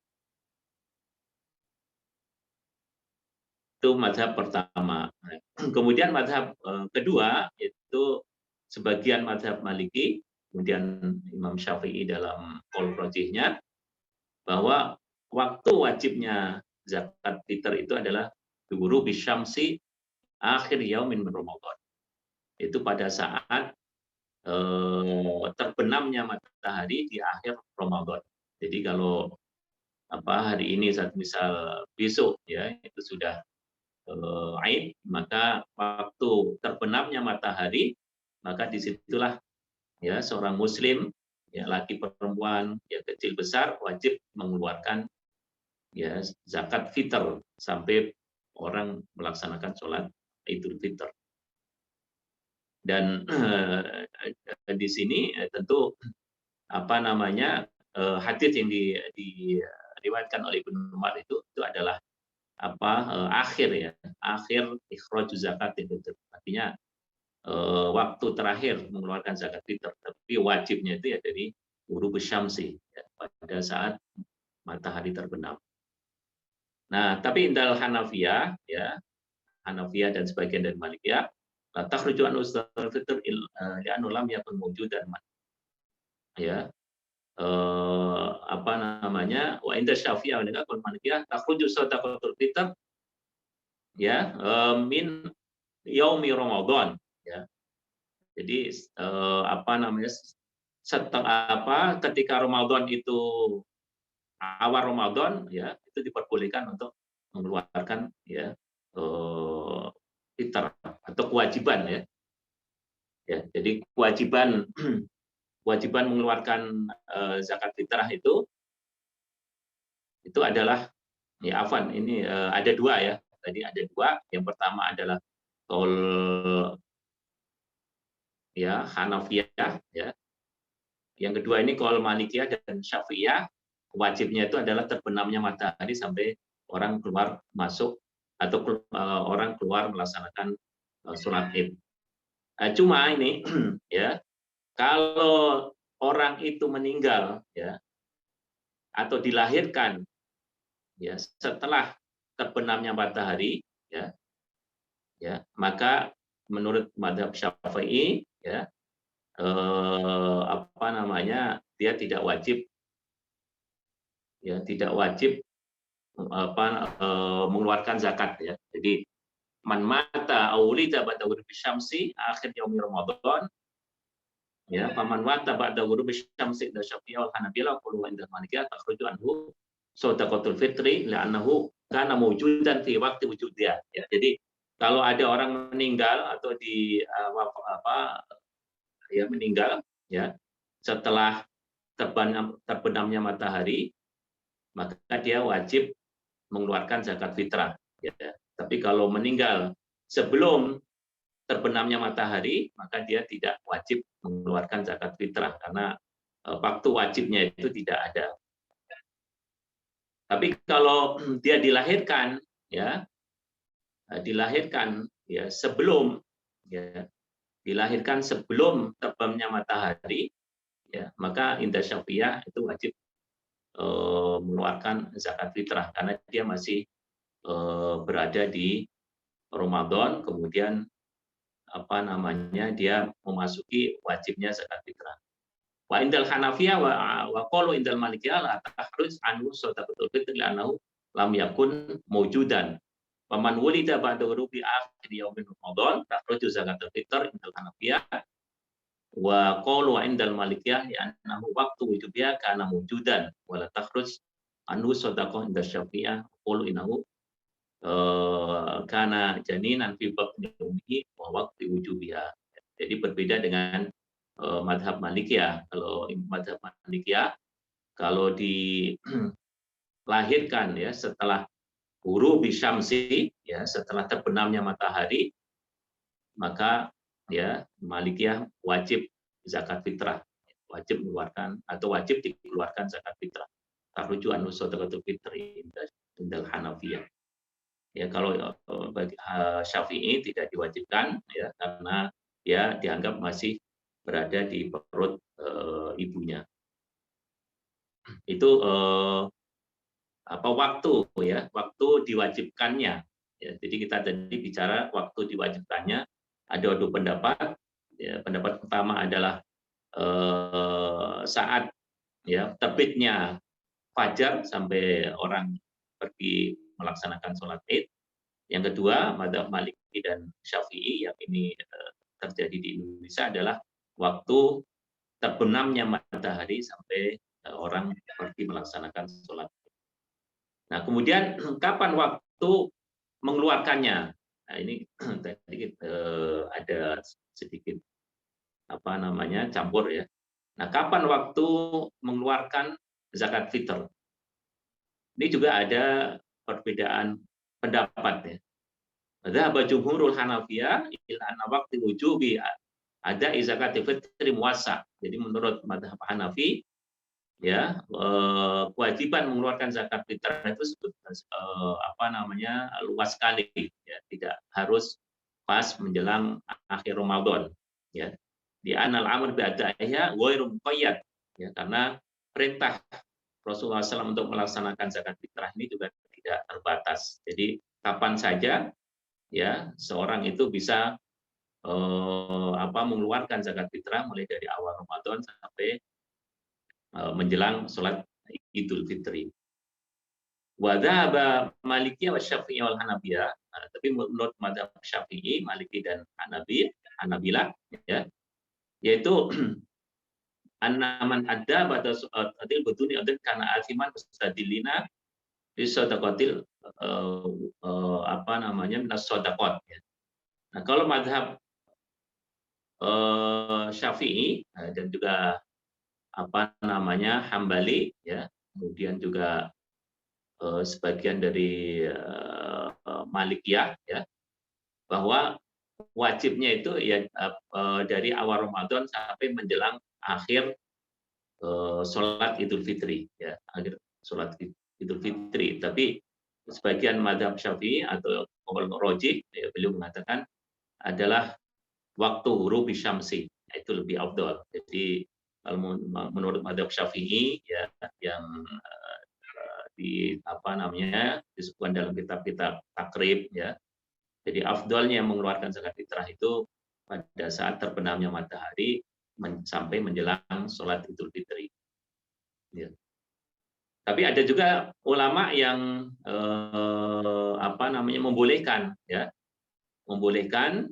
Itu mazhab pertama. Kemudian mazhab kedua, yaitu sebagian mazhab Maliki, kemudian Imam Syafi'i dalam qaul rajihnya, bahwa waktu wajibnya zakat fitr itu adalah ghurubi syamsi akhir yaumin min Ramadan. Itu pada saat terbenamnya matahari di akhir Ramadan. Jadi kalau hari ini, saat misal besok, ya, itu sudah Aid, maka waktu terbenamnya matahari, maka disitulah, ya, seorang muslim, ya, laki perempuan, ya, kecil besar, wajib mengeluarkan, ya, zakat fitr sampai orang melaksanakan sholat Idul Fitr. Dan di sini tentu hadits yang diriwayatkan oleh Ibnu Umar itu adalah akhir ya, akhir ikhraj zakat fitr. Artinya waktu terakhir mengeluarkan zakat fitr, tapi wajibnya itu ya dari ghurub syamsi, ya, pada saat matahari terbenam. Nah, tapi indal Hanafiyah, ya, Hanafiyah dan sebagian dari Malikiyah, takhruju an usul fitr li'annahu lam yakun mawjudan, ya. Apa namanya? Wa inda Syafi'iyah wa qul Malikiyah takhruju sadaqatul fitr, ya, min yaumi Ramadan, ya. Jadi apa namanya? Ketika Ramadan itu awal Ramadan, ya, itu diperbolehkan untuk mengeluarkan, ya, fitrah atau kewajiban, ya. Ya, jadi kewajiban mengeluarkan zakat fitrah itu adalah, ya, afwan, ini ada dua, ya. Tadi ada dua. Yang pertama adalah qaul, ya, Hanafiyah, ya. Yang kedua ini qaul Malikiyah dan Syafi'iyah. Wajibnya itu adalah terbenamnya matahari sampai orang keluar masuk atau orang keluar melaksanakan sholat Id. Cuma ini ya, kalau orang itu meninggal, ya, atau dilahirkan, ya, setelah terbenamnya matahari, ya, maka menurut mazhab Syafi'i, ya, apa namanya, dia tidak wajib, ya, mengeluarkan zakat, ya. Jadi man mata aulida ba'da ghurubi syamsi akhir yaumi Ramadan, ya, faman mata ba'da ghurubi syamsi da Syafi'i wal Hanabilah qulu inda Malikiyah takhruju anhu shadaqatul fitri la'annahu kana mawjudan fi waqti wujudiha, ya. Jadi kalau ada orang meninggal atau meninggal, ya, setelah terbenamnya matahari, maka dia wajib mengeluarkan zakat fitrah, ya. Tapi kalau meninggal sebelum terbenamnya matahari, maka dia tidak wajib mengeluarkan zakat fitrah karena waktu wajibnya itu tidak ada. Tapi kalau dia dilahirkan, ya, sebelum, ya, dilahirkan sebelum terbitnya matahari, ya, maka indah Syafi'iyah itu wajib mengeluarkan zakat fitrah karena dia masih berada di Ramadan, kemudian apa namanya, dia memasuki wajibnya zakat fitrah. Wa indal Hanafiyah wa qalu indal Malikiyah la tahruz anhu sadaqatul fitr li'annahu lam yakun mawjudan. Wa man wulida ba'da ghurubi akhir yaumin Ramadan takhruju zakatul fitr indal Hanafiyah wa qalu indal Malikiyah li'annahu waqtu wujubiha kana mawjudan wa la takhruj anhu sadaqah indal Syafi'iyah qalu innahu kana janinan fi batni ummihi wa waqti wujubiha. Jadi berbeda dengan mazhab Malikiyah. Kalau mazhab Malikiyah, kalau dilahirkan, ya, setelah ghurubi syamsi, ya, setelah terbenamnya matahari, maka, ya, Malikiyah wajib zakat fitrah, wajib mengeluarkan atau wajib dikeluarkan zakat fitrah. Takhruju anhu shadaqatul fitri indal Hanafiyah. Ya, kalau bagi Syafi'i tidak diwajibkan, ya, karena dia dianggap masih berada di perut ibunya. Itu waktu, ya, waktu diwajibkannya, ya. Jadi kita tadi bicara waktu diwajibkannya ada dua pendapat, ya. Pendapat pertama adalah saat, ya, terbitnya fajar sampai orang pergi melaksanakan sholat Id. Yang kedua, mazhab Maliki dan Syafi'i yang ini terjadi di Indonesia adalah waktu terbenamnya matahari sampai orang pergi melaksanakan sholat. Nah, kemudian kapan waktu mengeluarkannya? Nah, ini tadi ada sedikit campur, ya. Nah, kapan waktu mengeluarkan zakat fitr? Ini juga ada perbedaan pendapat, ya. Dzahaba jumhurul Hanafiyah ila anna waqti wujubi ada zakat fitri muwassa. Jadi menurut mazhab Hanafi, ya kewajiban mengeluarkan zakat fitrah itu luas sekali, ya, tidak harus pas menjelang akhir Ramadan, ya. Di anal amr bi adaiha ghairu muqayyad, ya, karena perintah Rasulullah SAW untuk melaksanakan zakat fitrah ini juga tidak terbatas. Jadi kapan saja, ya, seorang itu bisa mengeluarkan zakat fitrah mulai dari awal Ramadan sampai menjelang sholat Idul Fitri. Wa dzahaba Malikiyah wa Syafi'iyah wal Hanabiyah. Tapi menurut mazhab Syafi'i, Maliki dan Hanabilah, ya, yaitu annaman adda batas adil betuni adil karena asiman mustadilina di sedaqatil minas sedaqat, ya. Nah, kalau mazhab Syafi'i dan juga Hambali, ya, kemudian juga sebagian dari Malikiyah, ya, bahwa wajibnya itu ya dari awal Ramadan sampai menjelang akhir sholat Idul Fitri, ya, akhir sholat Idul Fitri. Tapi sebagian mazhab Syafi'i atau qaul rajih, ya, beliau mengatakan adalah waktu ghurubi syamsi, itu lebih afdal. Jadi kalau menurut mazhab Syafi'i, ya, yang disebutkan dalam kitab-kitab takrib, ya. Jadi afdalnya mengeluarkan zakat fitrah itu pada saat terbenamnya matahari sampai menjelang sholat Idul Fitri. Ya. Tapi ada juga ulama yang membolehkan, ya, membolehkan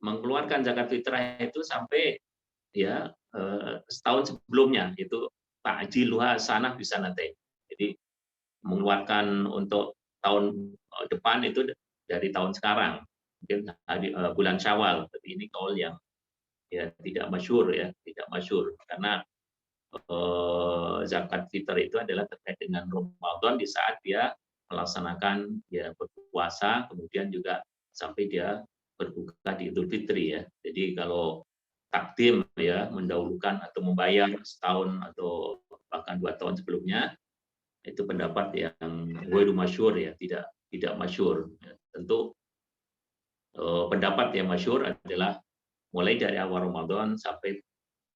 mengeluarkan zakat fitrah itu sampai, ya, setahun sebelumnya, itu ta'jiluha sanah bisanatain. Jadi mengeluarkan untuk tahun depan itu dari tahun sekarang, mungkin bulan Syawal. Tapi ini kaul yang, ya, tidak masyhur, ya, tidak masyhur, karena zakat fitr itu adalah terkait dengan Ramadan di saat dia melaksanakan, ya, berpuasa, kemudian juga sampai dia berbuka di Idul Fitri, ya. Jadi kalau takdim, ya, mendahulukan atau membayar setahun atau bahkan 2 tahun sebelumnya, itu pendapat yang ghairu masyhur, ya, tidak masyhur. Ya. Tentu pendapat yang masyhur adalah mulai dari awal Ramadan sampai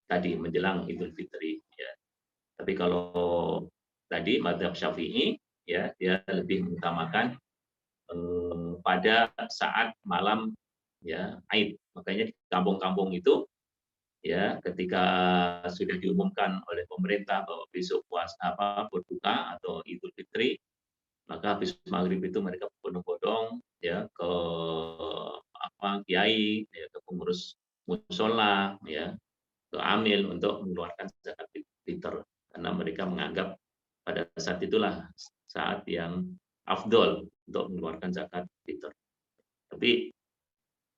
tadi menjelang Idul Fitri, ya. Tapi kalau tadi mazhab Syafi'i, ya, dia lebih mengutamakan pada saat malam, ya, Aid. Makanya di kampung-kampung itu, ya, ketika sudah diumumkan oleh pemerintah bahwa besok berbuka atau Idul Fitri, maka habis maghrib itu mereka berbondong-bondong, ya, ke kiai, ya, ke pengurus musola, ya, ke amil untuk mengeluarkan zakat fitr, karena mereka menganggap pada saat itulah saat yang afdol untuk mengeluarkan zakat fitr. Tapi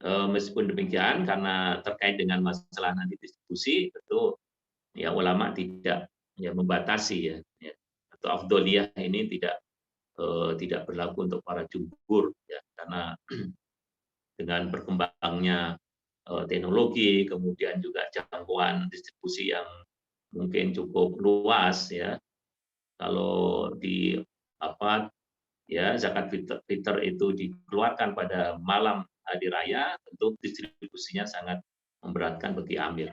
meskipun demikian, karena terkait dengan masalah nanti distribusi, tentu, ya, ulama tidak, ya, membatasi, ya, atau afdoliyah ini tidak berlaku untuk para jumhur, ya, karena dengan berkembangnya teknologi, kemudian juga jangkauan distribusi yang mungkin cukup luas, ya. Kalau zakat fitr itu dikeluarkan pada malam hari raya, tentu distribusinya sangat memberatkan bagi amil.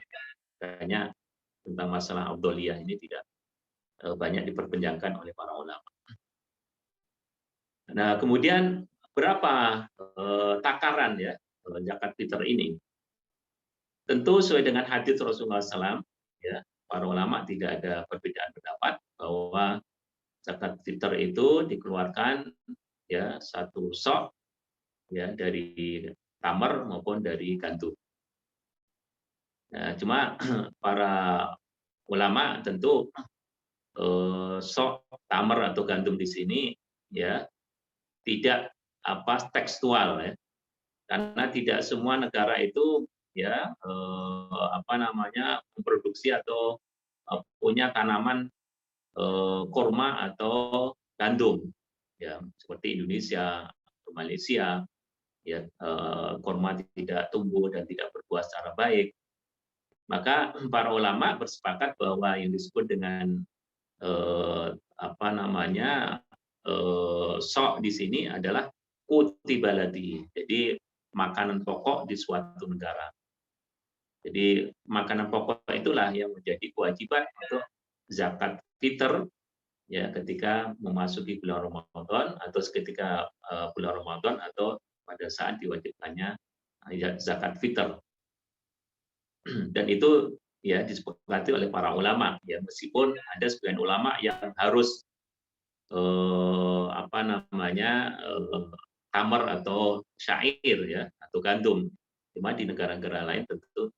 Makanya tentang masalah afdoliyah ini tidak banyak diperbincangkan oleh para ulama. Nah, kemudian berapa takaran, ya, zakat fitr ini? Tentu sesuai dengan hadits Rasulullah SAW, ya, para ulama tidak ada perbedaan pendapat bahwa zakat fitr itu dikeluarkan, ya, 1 sok, ya, dari tamar maupun dari gandum. Nah, cuma para ulama tentu sok tamar atau gandum di sini, ya, tidak tekstual, ya, karena tidak semua negara itu, ya, memproduksi atau punya tanaman kurma atau gandum, ya, seperti Indonesia atau Malaysia, ya, kurma tidak tumbuh dan tidak berbuah secara baik. Maka para ulama bersepakat bahwa yang disebut dengan apa namanya, sok di sini adalah quti baladi. Jadi makanan pokok di suatu negara. Jadi makanan pokok itulah yang menjadi kewajiban untuk zakat fitr ya ketika memasuki bulan Ramadan atau ketika bulan Ramadan atau pada saat diwajibkannya zakat fitr. Dan itu ya disepakati oleh para ulama ya, meskipun ada sebagian ulama yang harus apa namanya, tamar atau syair ya atau gandum. Cuma di negara-negara lain tentu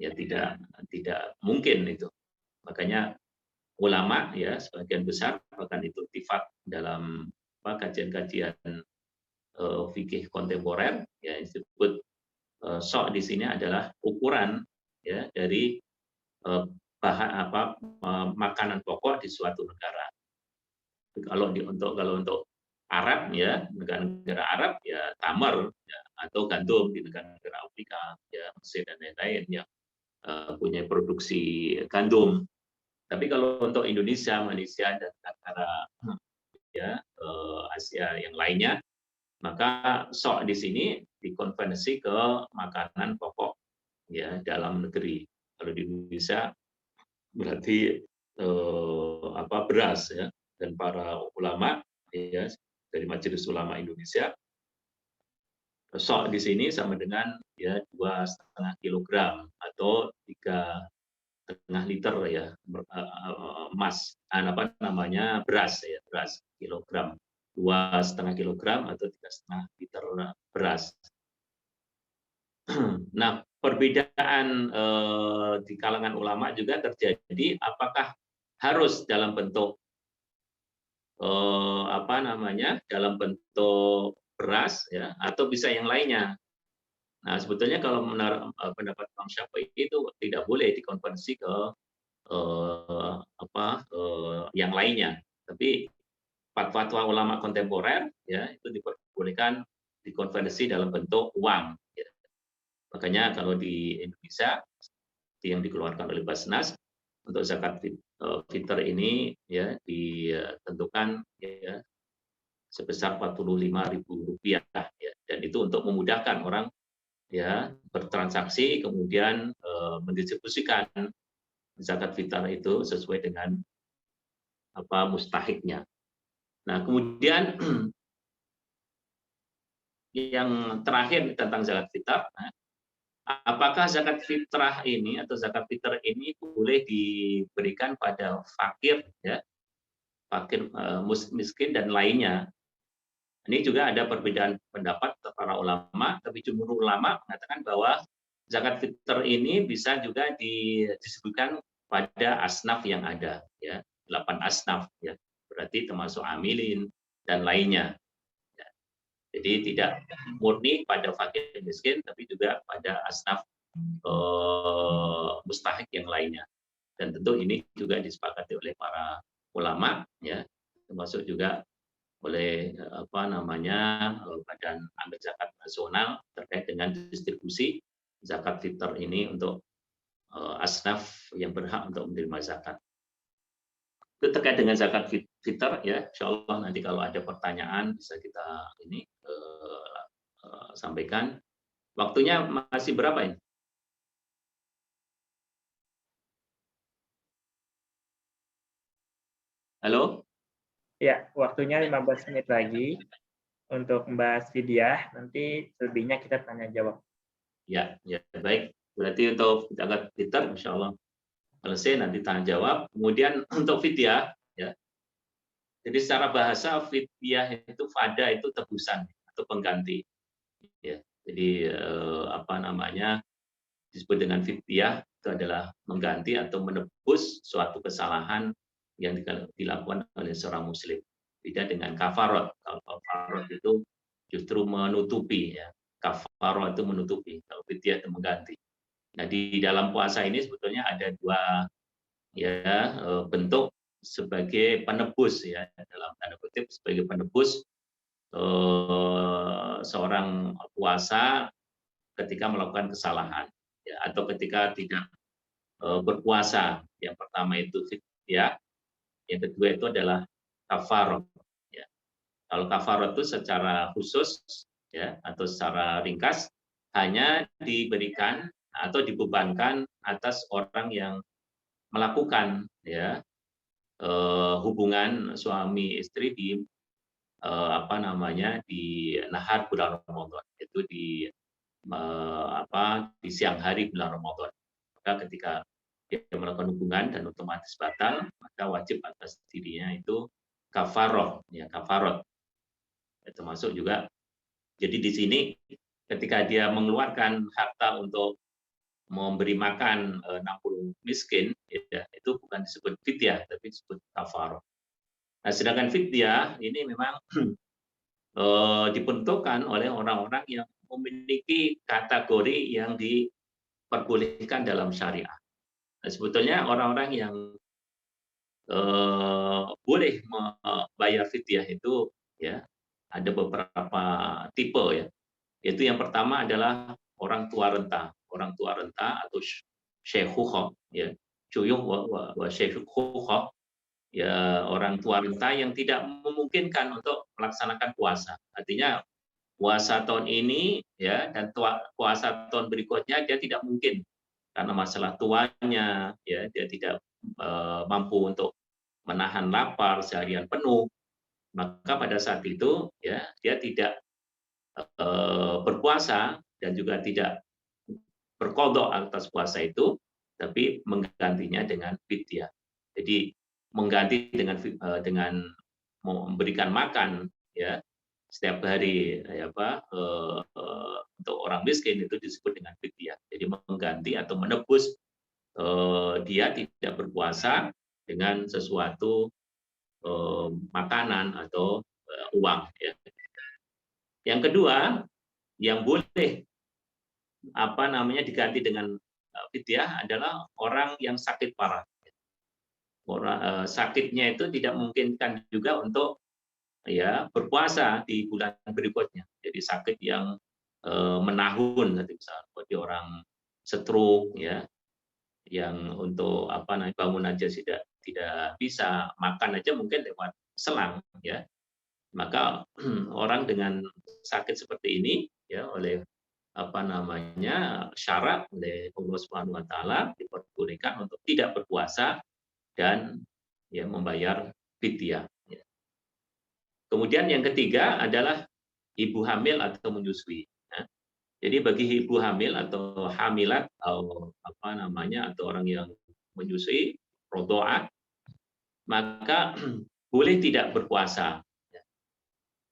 ya tidak mungkin itu. Makanya ulama ya sebagian besar bahkan itu tifak dalam kajian-kajian fikih kontemporer ya disebut sok di sini adalah ukuran ya dari bahan makanan pokok di suatu negara. Kalau untuk Arab ya, negara-negara Arab ya tamar ya, atau gandum di negara-negara Afrika ya, Mesir dan lain-lain yang punya produksi gandum. Tapi kalau untuk Indonesia, Malaysia dan negara ya Asia yang lainnya, maka sok di sini dikonversi ke makanan pokok ya dalam negeri. Kalau di Indonesia berarti beras ya, dan para ulama ya dari Majelis Ulama Indonesia sok di sini sama dengan ya 2,5 kilogram atau 3,5 liter ya emas apa namanya beras ya, beras kilogram 2,5 kilogram atau 3,5 liter beras. Nah, perbedaan di kalangan ulama juga terjadi apakah harus dalam bentuk dalam bentuk beras ya atau bisa yang lainnya. Nah, sebetulnya kalau menurut pendapat Imam Syafi'i itu tidak boleh dikonversi ke yang lainnya. Tapi fatwa ulama kontemporer ya itu diperbolehkan dikonversi dalam bentuk uang. Ya. Makanya kalau di Indonesia yang dikeluarkan oleh Basnas untuk zakat fitr ini ya ditentukan ya sebesar Rp45.000 ya, dan itu untuk memudahkan orang ya bertransaksi kemudian mendistribusikan zakat fitr itu sesuai dengan mustahiknya. Nah, kemudian yang terakhir tentang zakat fitr, apakah zakat fitrah ini atau zakat fitr ini boleh diberikan pada fakir ya, fakir miskin dan lainnya? Ini juga ada perbedaan pendapat para ulama, tapi jumhur ulama mengatakan bahwa zakat fitr ini bisa juga disebutkan pada asnaf yang ada, ya 8 asnaf, ya berarti termasuk amilin dan lainnya. Ya. Jadi tidak murni pada fakir miskin, tapi juga pada asnaf mustahik yang lainnya. Dan tentu ini juga disepakati oleh para ulama, ya termasuk juga oleh Badan Amil Zakat Nasional terkait dengan distribusi zakat fitr ini untuk asnaf yang berhak untuk menerima zakat. Itu terkait dengan zakat fitr ya. Insya Allah nanti kalau ada pertanyaan bisa kita sampaikan. Waktunya masih berapa ini? Halo? Ya, waktunya 15 menit lagi untuk membahas fidyah. Nanti selebihnya kita tanya jawab. Ya, baik. Berarti untuk zakat fitr, insya Allah selesai nanti tanya jawab. Kemudian untuk fidyah, ya. Jadi secara bahasa fidyah itu fada itu tebusan atau pengganti. Ya, jadi disebut dengan fidyah itu adalah mengganti atau menebus suatu kesalahan yang dilakukan oleh seorang muslim. Beda dengan kafarot. Kalau kafarot itu justru menutupi ya. Kafarot itu menutupi, kalau fidyah itu mengganti. Nah, di dalam puasa ini sebetulnya ada dua ya bentuk sebagai penebus ya, dalam tanda kutip sebagai penebus seorang puasa ketika melakukan kesalahan ya, atau ketika tidak berpuasa. Yang pertama itu fidyah, Yang kedua itu adalah kafarah. Ya. Kalau kafarah itu secara khusus ya atau secara ringkas hanya diberikan atau dibebankan atas orang yang melakukan ya hubungan suami istri di di nahar bulan Ramadan, itu di siang hari bulan Ramadan. Maka ketika dia melakukan hubungan dan otomatis batal, maka wajib atas dirinya itu kafaroh, ya kafarot. Termasuk juga, jadi di sini ketika dia mengeluarkan harta untuk memberi makan 60 miskin, ya, itu bukan disebut fidyah, tapi disebut kafaroh. Nah, sedangkan fidyah ini memang dibentukkan oleh orang-orang yang memiliki kategori yang diperbolehkan dalam syariah. Nah, sebetulnya orang-orang yang boleh membayar fidyah itu ya ada beberapa tipe ya. Yaitu yang pertama adalah orang tua renta atau syekhukhah ya. Cuyuh wa syekhukhah ya, orang tua renta yang tidak memungkinkan untuk melaksanakan puasa. Artinya puasa tahun ini ya dan puasa tahun berikutnya dia tidak mungkin karena masalah tuanya ya, dia tidak mampu untuk menahan lapar seharian penuh. Maka pada saat itu ya dia tidak berpuasa dan juga tidak berqadha atas puasa itu, tapi menggantinya dengan fidyah. Jadi mengganti dengan memberikan makan ya setiap hari ya untuk orang miskin itu disebut dengan fidyah. Jadi mengganti atau menebus dia tidak berpuasa dengan sesuatu makanan atau uang ya. Yang kedua yang boleh diganti dengan fidyah adalah orang yang sakit parah. Sakitnya itu tidak memungkinkan juga untuk ya berpuasa di bulan berikutnya. Jadi sakit yang menahun, misalnya bagi orang stroke ya, yang untuk bangun aja tidak bisa, makan aja mungkin lewat selang ya. Maka orang dengan sakit seperti ini ya oleh syarat oleh Allah Subhanahu wa taala diperbolehkan untuk tidak berpuasa dan ya membayar fidyah. Ya. Kemudian yang ketiga adalah ibu hamil atau menyusui. Ya. Jadi bagi ibu hamil atau hamilat atau atau orang yang menyusui rodoah, maka boleh tidak berpuasa. Ya.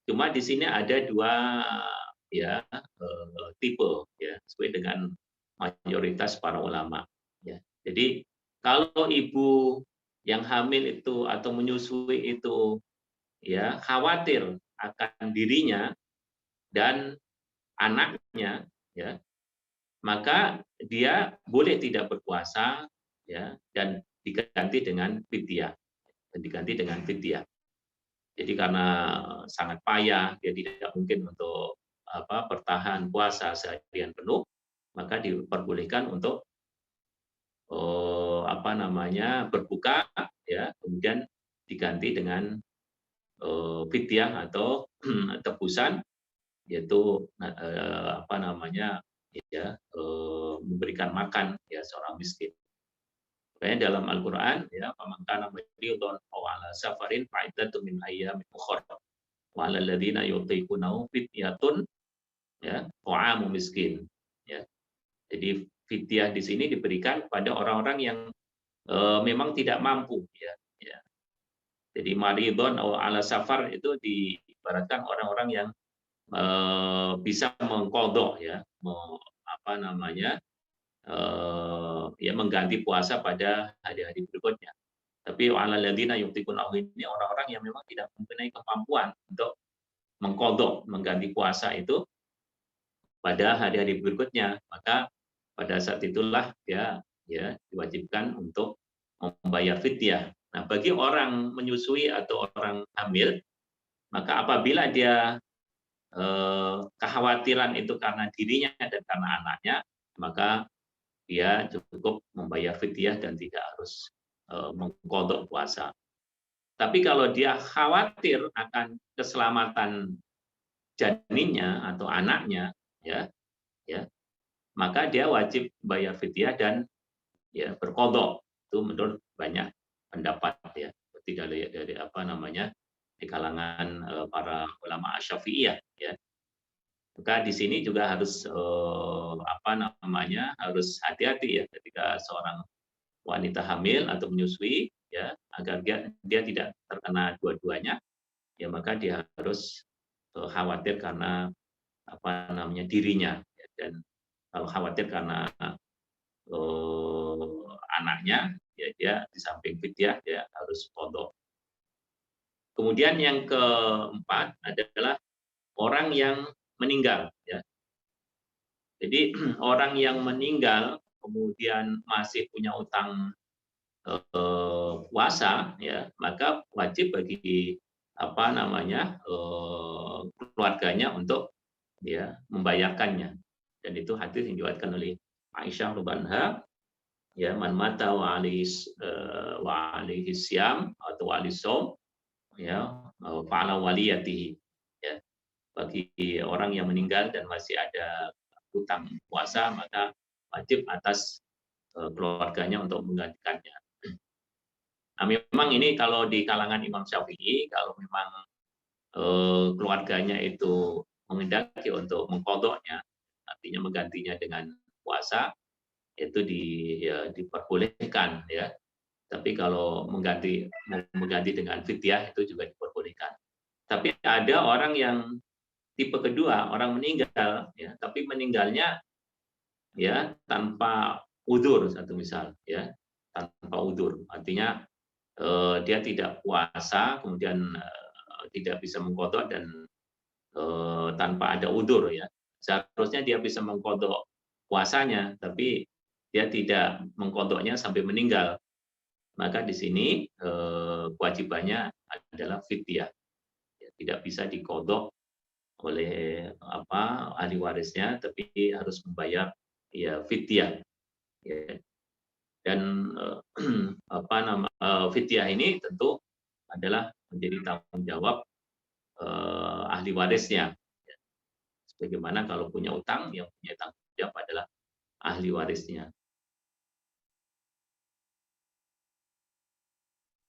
Cuma di sini ada dua ya tipe ya sesuai dengan mayoritas para ulama. Ya. Jadi kalau ibu yang hamil itu atau menyusui itu ya khawatir akan dirinya dan anaknya ya, maka dia boleh tidak berpuasa ya dan diganti dengan fidyah. Jadi karena sangat payah, dia tidak mungkin untuk bertahan puasa seharian penuh, maka diperbolehkan untuk berbuka ya, kemudian diganti dengan fidyah atau tebusan, yaitu memberikan makan ya seorang miskin. Makanya dalam Al-Qur'an ya, faman kana maridun aw ala safarin fa'iddatun min ayyamin ukhra wa 'alal ladzina yutiqunahu fidyatun ya ta'amu miskin ya. Jadi fidyah di sini diberikan pada orang-orang yang memang tidak mampu ya. Jadi maridun aw ala safar itu diibaratkan orang-orang yang bisa mengqadha ya, mengganti puasa pada hari-hari berikutnya. Tapi wa'alal ladzina yutiqunahu ini orang-orang yang memang tidak mempunyai kemampuan untuk mengqadha, mengganti puasa itu pada hari-hari berikutnya. Maka pada saat itulah ya diwajibkan untuk membayar fidyah. Nah, bagi orang menyusui atau orang hamil, maka apabila dia kekhawatiran itu karena dirinya dan karena anaknya, maka dia cukup membayar fidyah dan tidak harus mengqadha puasa. Tapi kalau dia khawatir akan keselamatan janinnya atau anaknya, ya, maka dia wajib bayar fidyah dan ya berqadha. Itu menurut banyak pendapat ya, seperti dari apa namanya di kalangan para ulama Syafi'iyah ya. Maka di sini juga harus harus hati-hati ya ketika seorang wanita hamil atau menyusui ya, agar dia tidak terkena dua-duanya ya, maka dia harus khawatir karena dirinya ya, dan kalau khawatir karena anaknya ya, dia di samping fidyah dia harus qadha. Kemudian yang keempat adalah orang yang meninggal ya. Jadi orang yang meninggal kemudian masih punya utang puasa ya, maka wajib bagi keluarganya untuk ya membayarkannya. Dan itu hadis yang diriwayatkan oleh Aisyah radhiyallahu anha ya, man mata wa alaihi syam atau alaihi shaum ya fa'ala waliyatihi ya, bagi orang yang meninggal dan masih ada hutang puasa maka wajib atas keluarganya untuk menggantikannya. Nah, memang ini kalau di kalangan Imam Syafi'i, kalau memang keluarganya itu menghendaki untuk mengqadhanya, artinya menggantinya dengan puasa, itu diperbolehkan ya. Tapi kalau mengganti dengan fidyah itu juga diperbolehkan. Tapi ada orang yang tipe kedua, orang meninggal ya, tapi meninggalnya ya tanpa udzur, satu misal ya, tanpa udzur. Artinya dia tidak puasa, kemudian tidak bisa mengqadha dan tanpa ada udzur ya. Seharusnya dia bisa mengqadha puasanya, tapi dia tidak mengqadhanya sampai meninggal. Maka di sini kewajibannya adalah fidyah. Ya, tidak bisa diqadha oleh ahli warisnya, tapi harus membayar ya fidyah. Ya. Dan fidyah ini tentu adalah menjadi tanggung jawab ahli warisnya. Ya. Sebagaimana kalau punya utang, yang punya tanggung jawab adalah ahli warisnya.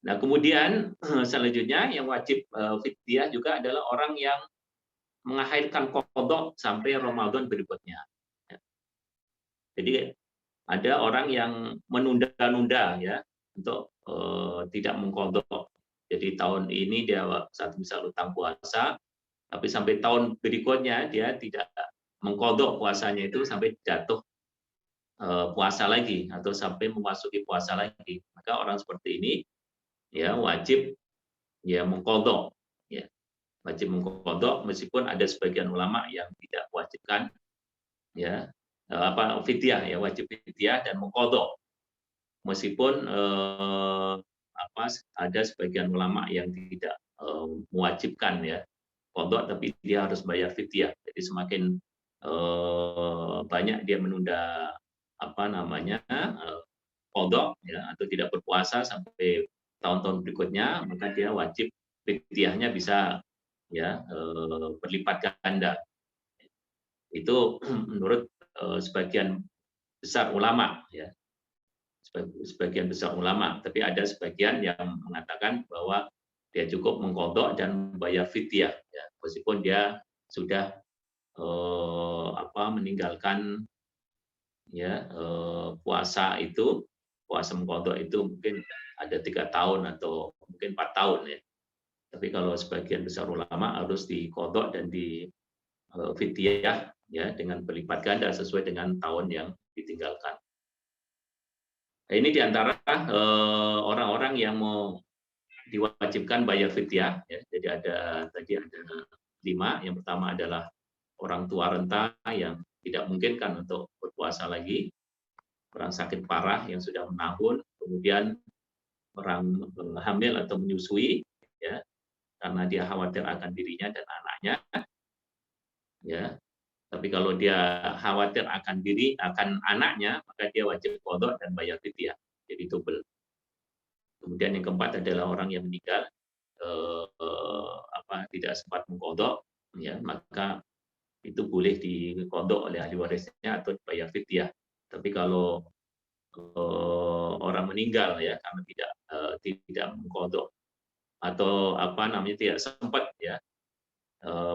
Nah, kemudian selanjutnya yang wajib fidyah juga adalah orang yang mengakhirkan qadha sampai Ramadan berikutnya. Ya. Jadi ada orang yang menunda-nunda ya untuk tidak mengqadha. Jadi tahun ini dia satu misal utang puasa, tapi sampai tahun berikutnya dia tidak mengqadha puasanya itu sampai jatuh puasa lagi atau sampai memasuki puasa lagi. Maka orang seperti ini ya wajib ya mengqadha ya, wajib mengqadha meskipun ada sebagian ulama yang tidak wajibkan ya fidyah ya, wajib fidyah dan mengqadha meskipun ada sebagian ulama yang tidak mewajibkan ya qadha, tapi dia harus bayar fidyah. Jadi semakin banyak dia menunda qadha ya, atau tidak berpuasa sampai tahun-tahun berikutnya, maka dia wajib fidyahnya bisa ya berlipat ganda. Itu menurut sebagian besar ulama ya, sebagian besar ulama. Tapi ada sebagian yang mengatakan bahwa dia cukup mengqadha dan bayar fidyah ya, meskipun dia sudah meninggalkan ya puasa mengqadha itu mungkin ada 3 tahun atau mungkin 4 tahun ya. Tapi kalau sebagian besar ulama harus diqadha dan di fidyah ya dengan berlipat ganda sesuai dengan tahun yang ditinggalkan. Nah, ini diantara orang-orang yang mau diwajibkan bayar fidyah ya. Jadi ada 5. Yang pertama adalah orang tua renta yang tidak mungkin kan untuk berpuasa lagi, orang sakit parah yang sudah menahun, kemudian orang hamil atau menyusui ya, karena dia khawatir akan dirinya dan anaknya ya. Tapi kalau dia khawatir akan anaknya, maka dia wajib qadha dan bayar fidyah. Jadi double. Kemudian yang keempat adalah orang yang meninggal tidak sempat mengqadha, ya maka itu boleh diqadha oleh ahli warisnya atau dibayar fidyah. Tapi kalau orang meninggal ya karena tidak mengqadha atau tidak sempat ya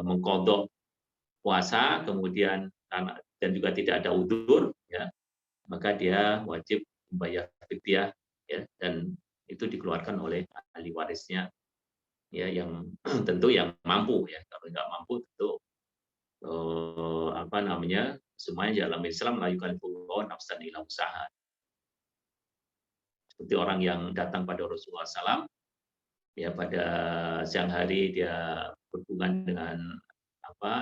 mengqadha puasa, kemudian dan juga tidak ada udzur, ya maka dia wajib membayar fidyah, ya, dan itu dikeluarkan oleh ahli warisnya, ya, yang tentu yang mampu, ya. Kalau nggak mampu tentu semuanya dalam Islam la yukallifullahu nafsan illa wus'aha. Seperti orang yang datang pada Rasulullah SAW, ya pada siang hari dia berhubungan dengan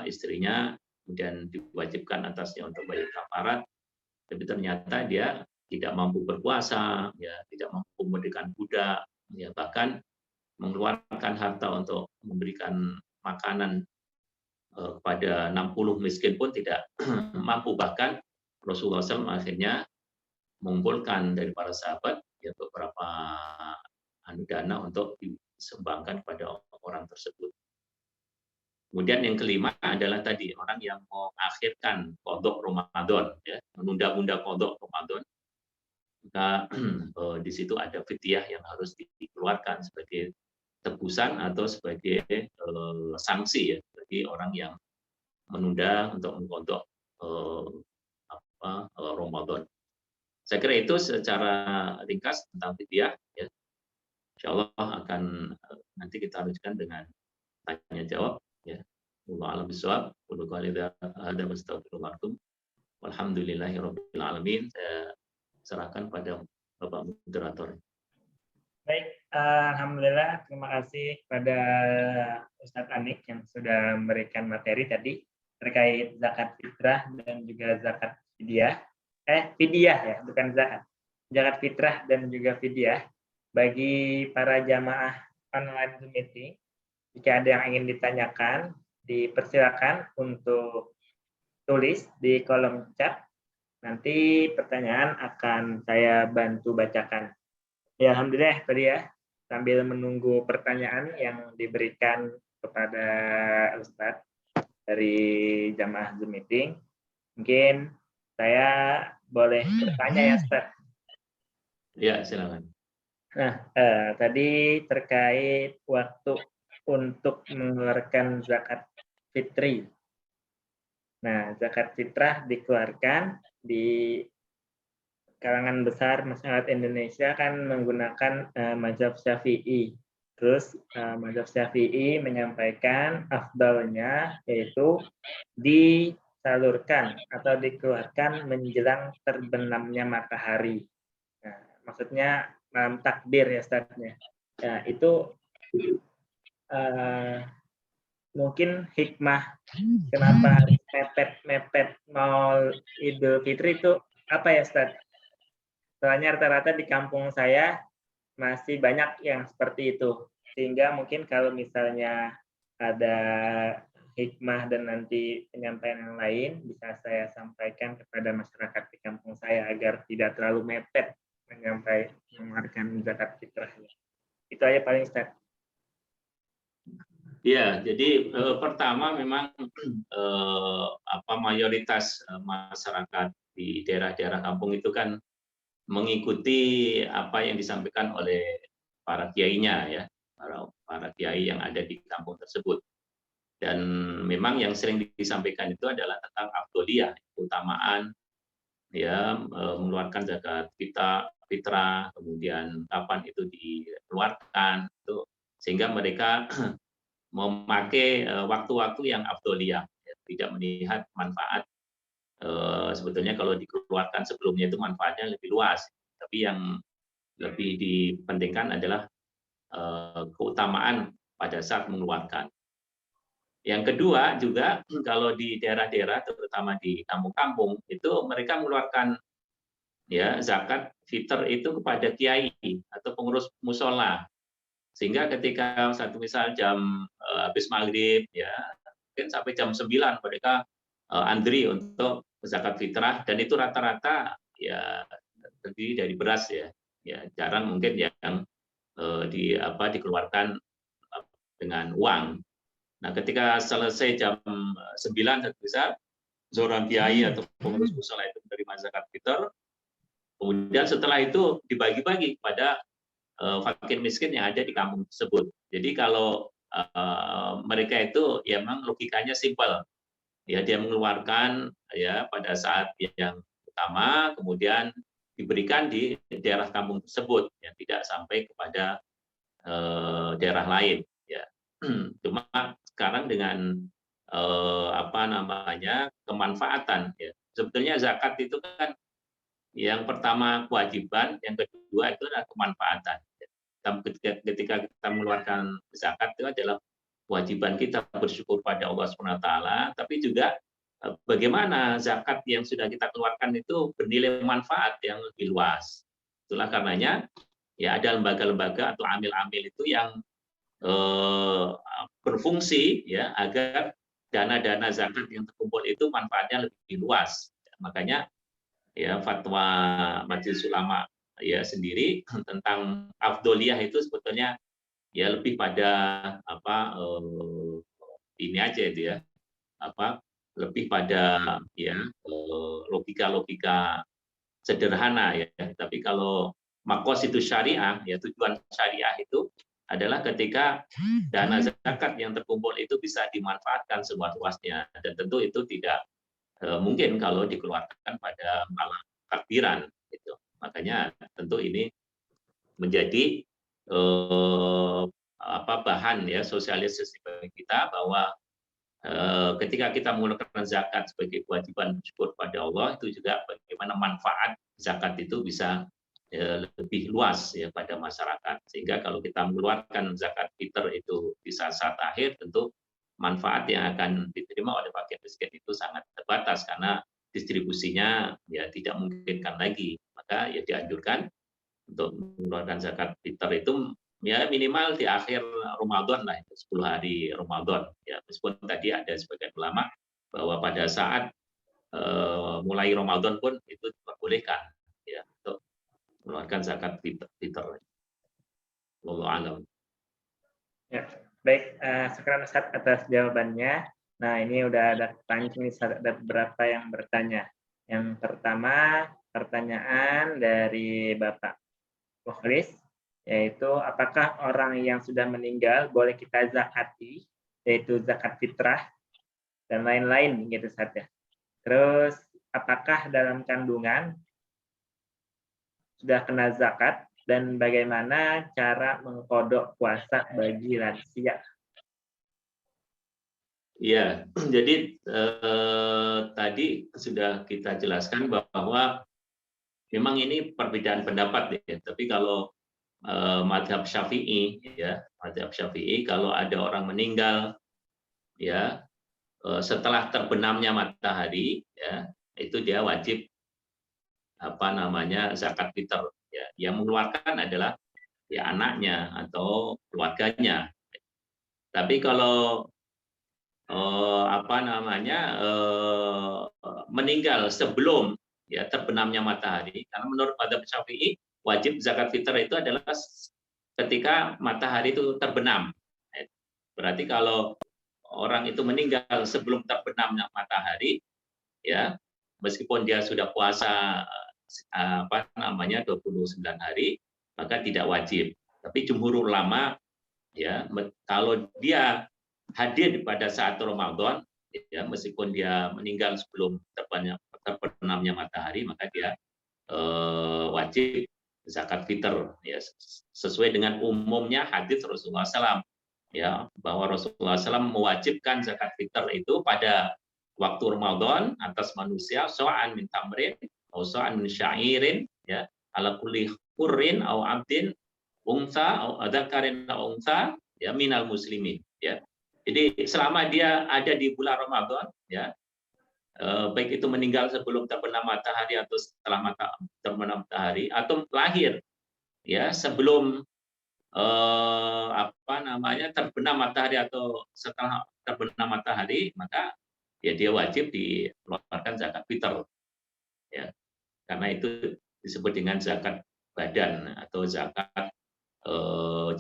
istrinya, kemudian diwajibkan atasnya untuk bayar kafarat, tapi ternyata dia tidak mampu berpuasa, ya tidak mampu memberikan budak, ya bahkan mengeluarkan harta untuk memberikan makanan kepada 60 miskin pun tidak mampu. Bahkan Rasulullah SAW akhirnya mengumpulkan dari para sahabat ya beberapa dana untuk disumbangkan kepada orang tersebut. Kemudian yang kelima adalah tadi orang yang mengakhirkan qadha Ramadan, ya, menunda-nunda qadha Ramadan. Maka di situ ada fidyah yang harus dikeluarkan sebagai tebusan atau sebagai sanksi ya bagi orang yang menunda untuk mengqadha Ramadan. Saya kira itu secara ringkas tentang fidyah, ya. Insyaallah akan nanti kita lanjutkan dengan tanya jawab, ya. Wallahu a'lam bishawab. Wa hada wastaghfirullahaladzim. Walhamdulillahirabbil alamin. Saya serahkan pada Bapak moderator. Baik, alhamdulillah, terima kasih kepada Ustadz Anik yang sudah memberikan materi tadi terkait zakat fitrah dan juga zakat fidyah. Fidyah ya, bukan zakat. Zakat fitrah dan juga fidyah. Bagi para jamaah online Zoom meeting, jika ada yang ingin ditanyakan, dipersilakan untuk tulis di kolom chat. Nanti pertanyaan akan saya bantu bacakan. Ya, alhamdulillah tadi ya, sambil menunggu pertanyaan yang diberikan kepada Ustadz dari jamaah Zoom meeting, mungkin saya boleh bertanya ya, Ustadz. Ya, silakan. Nah, tadi terkait waktu untuk mengeluarkan zakat fitri. Nah, zakat fitrah dikeluarkan di kalangan besar masyarakat Indonesia kan menggunakan mazhab Syafi'i. Terus mazhab Syafi'i menyampaikan afdalnya yaitu disalurkan atau dikeluarkan menjelang terbenamnya matahari. Nah, maksudnya malam takbir ya Ustaznya. Ya, itu mungkin hikmah kenapa harus mepet mau Idul Fitri itu apa ya Ustaz? Soalnya rata-rata di kampung saya masih banyak yang seperti itu. Sehingga mungkin kalau misalnya ada hikmah dan nanti penyampaian yang lain bisa saya sampaikan kepada masyarakat di kampung saya agar tidak terlalu mepet mengeluarkan zakat fitrah. Itu aja paling Ustaz. Ya, jadi pertama memang mayoritas masyarakat di daerah-daerah kampung itu kan mengikuti apa yang disampaikan oleh para kiainya, ya, para kiai yang ada di kampung tersebut. Dan memang yang sering disampaikan itu adalah tentang afdholiyah, keutamaan, ya, mengeluarkan zakat fitrah, kemudian kapan itu dikeluarkan, itu sehingga mereka memakai waktu-waktu yang afdholiyah, ya, tidak melihat manfaat. Sebetulnya kalau dikeluarkan sebelumnya itu manfaatnya lebih luas, tapi yang lebih dipentingkan adalah keutamaan pada saat mengeluarkan. Yang kedua juga kalau di daerah-daerah terutama di kampung-kampung itu mereka mengeluarkan ya zakat fitr itu kepada kiai atau pengurus musola. Sehingga ketika satu misal jam habis maghrib ya mungkin sampai jam 9 mereka antri untuk zakat fitrah, dan itu rata-rata ya terdiri dari beras ya. Ya jarang mungkin yang dikeluarkan dengan uang. Nah, ketika selesai jam 9 seorang kiai atau pengurus musala itu menerima zakat fitr, kemudian setelah itu dibagi-bagi kepada fakir miskin yang ada di kampung tersebut. Jadi kalau mereka itu ya memang logikanya simpel, ya dia mengeluarkan ya pada saat yang utama, kemudian diberikan di daerah kampung tersebut, ya tidak sampai kepada daerah lain. Ya, cuma sekarang dengan kemanfaatan, ya sebetulnya zakat itu kan yang pertama kewajiban, yang kedua itu adalah kemanfaatan. Ketika kita mengeluarkan zakat itu adalah kewajiban kita bersyukur pada Allah SWT, tapi juga bagaimana zakat yang sudah kita keluarkan itu bernilai manfaat yang lebih luas. Itulah karenanya ya ada lembaga-lembaga atau amil-amil itu yang berfungsi ya agar dana-dana zakat yang terkumpul itu manfaatnya lebih luas. Makanya ya fatwa Majelis Ulama ya sendiri tentang afdoliyah itu sebetulnya ya lebih pada ini aja itu ya lebih pada ya logika-logika sederhana ya. Tapi kalau maqasid syariah ya tujuan syariah itu adalah ketika dana zakat yang terkumpul itu bisa dimanfaatkan seluas-luasnya, dan tentu itu tidak mungkin kalau dikeluarkan pada malam takbiran gitu. Makanya tentu ini menjadi bahan ya sosialisasi bagi kita bahwa ketika kita mengeluarkan zakat sebagai kewajiban syukur pada Allah, itu juga bagaimana manfaat zakat itu bisa lebih luas ya pada masyarakat. Sehingga kalau kita mengeluarkan zakat fitr itu di saat akhir, tentu manfaat yang akan diterima oleh fakir miskin itu sangat terbatas karena distribusinya ya tidak memungkinkan lagi. Maka ya dianjurkan untuk mengeluarkan zakat fitr itu ya minimal di akhir Ramadan lah, 10 hari Ramadan. Ya, meskipun tadi ada sebagian ulama bahwa pada saat mulai Ramadan pun itu diperbolehkan ya untuk mengeluarkan zakat fitr. Wallahu a'lam. Ya, baik. Sekarang Ustaz atas jawabannya. Nah, ini udah ada pertanyaan ini, ada beberapa yang bertanya. Yang pertama, pertanyaan dari Bapak Mukhlis, yaitu apakah orang yang sudah meninggal boleh kita zakati, yaitu zakat fitrah dan lain-lain gitu saja. Terus apakah dalam kandungan sudah kena zakat dan bagaimana cara mengkodok puasa bagi lansia? Ya, jadi tadi sudah kita jelaskan bahwa memang ini perbedaan pendapat ya. Tapi kalau mazhab Syafi'i ya, mazhab Syafi'i kalau ada orang meninggal ya setelah terbenamnya matahari ya, itu dia wajib zakat fitr ya. Yang mengeluarkan adalah ya anaknya atau keluarganya. Tapi kalau meninggal sebelum ya terbenamnya matahari, karena menurut mazhab Syafi'i wajib zakat fitr itu adalah ketika matahari itu terbenam. Berarti kalau orang itu meninggal sebelum terbenamnya matahari, ya meskipun dia sudah puasa 29 hari, maka tidak wajib. Tapi jumhur ulama ya kalau dia hadir pada saat Ramadan, ya meskipun dia meninggal sebelum terbenamnya matahari, maka dia wajib zakat fitr ya, sesuai dengan umumnya hadis Rasulullah SAW ya, bahwa Rasulullah SAW mewajibkan zakat fitr itu pada waktu Ramadan atas manusia so'an min tamrin atau so'an min syairin ya, ala kulli hurrin au abdin unsa au dzakarin au unsa ya minal muslimin ya. Jadi selama dia ada di bulan Ramadan ya, baik itu meninggal sebelum terbenam matahari atau setelah terbenam matahari, atau lahir ya sebelum terbenam matahari atau setelah terbenam matahari, maka ya dia wajib dikeluarkan zakat fitr ya, karena itu disebut dengan zakat badan atau zakat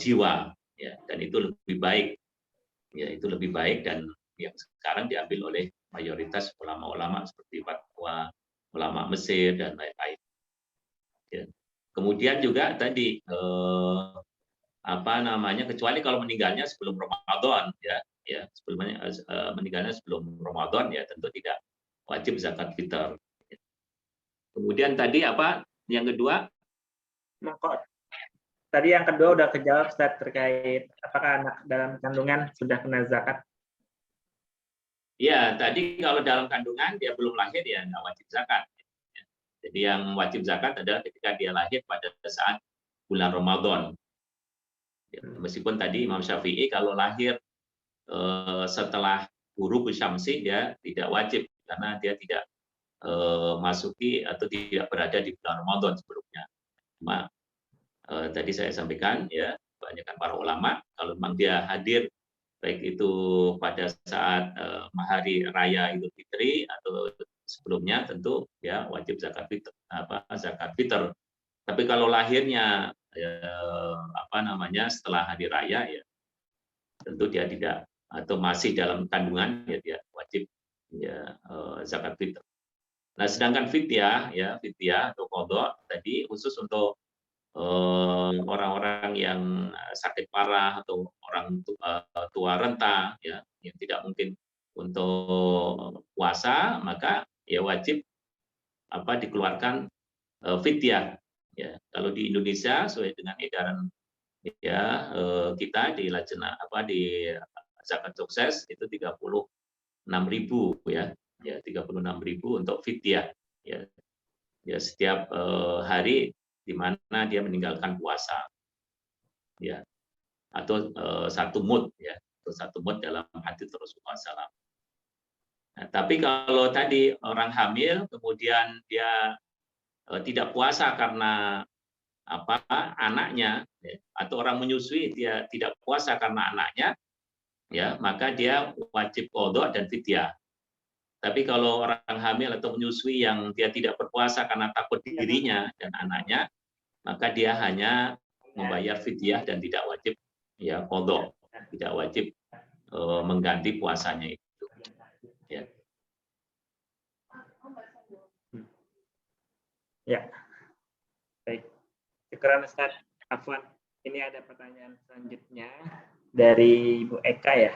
jiwa ya, dan itu lebih baik ya itu lebih baik, dan yang sekarang diambil oleh mayoritas ulama-ulama seperti fatwa ulama Mesir dan lain-lain. Ya. Kemudian juga tadi kecuali kalau meninggalnya sebelum Ramadan, ya sebelumnya meninggalnya sebelum Ramadan, ya tentu tidak wajib zakat fitur. Kemudian tadi apa yang kedua? Mengkot. Tadi yang kedua udah kejawab, Ustaz, terkait apakah anak dalam kandungan sudah kena zakat. Ya, tadi kalau dalam kandungan dia belum lahir, ya nggak wajib zakat. Jadi yang wajib zakat adalah ketika dia lahir pada saat bulan Ramadan. Ya, meskipun tadi Imam Syafi'i kalau lahir setelah Ghurub Syamsi dia tidak wajib, karena dia tidak masuki atau tidak berada di bulan Ramadan sebelumnya. Cuma tadi saya sampaikan, ya kebanyakan para ulama kalau memang dia hadir baik itu pada saat hari raya Idul Fitri atau sebelumnya, tentu ya wajib zakat fitr. Tapi kalau lahirnya setelah hari raya, ya tentu dia tidak, atau masih dalam kandungan, ya dia wajib ya zakat fitr. Nah, sedangkan fidyah atau qadha tadi khusus untuk orang-orang yang sakit parah atau orang tua renta, ya yang tidak mungkin untuk puasa, maka ya wajib dikeluarkan fidyah. Ya, kalau di Indonesia sesuai dengan edaran ya kita di Lajnah di zakat sukses itu 36.000 ya 36.000 untuk fidyah, ya setiap hari di mana dia meninggalkan puasa, ya atau satu mud, ya atau satu mud dalam hadits Rasulullah SAW. Nah, tapi kalau tadi orang hamil kemudian dia tidak puasa karena anaknya, ya, atau orang menyusui dia tidak puasa karena anaknya, ya maka dia wajib qadha dan fidyah. Tapi kalau orang hamil atau menyusui yang dia tidak berpuasa karena takut dirinya dan anaknya, maka dia hanya membayar fidyah dan tidak wajib ya qadha, tidak wajib mengganti puasanya itu. Ya. Ya. Baik. Syukran, Ustaz. Afwan, ini ada pertanyaan selanjutnya dari Ibu Eka, ya.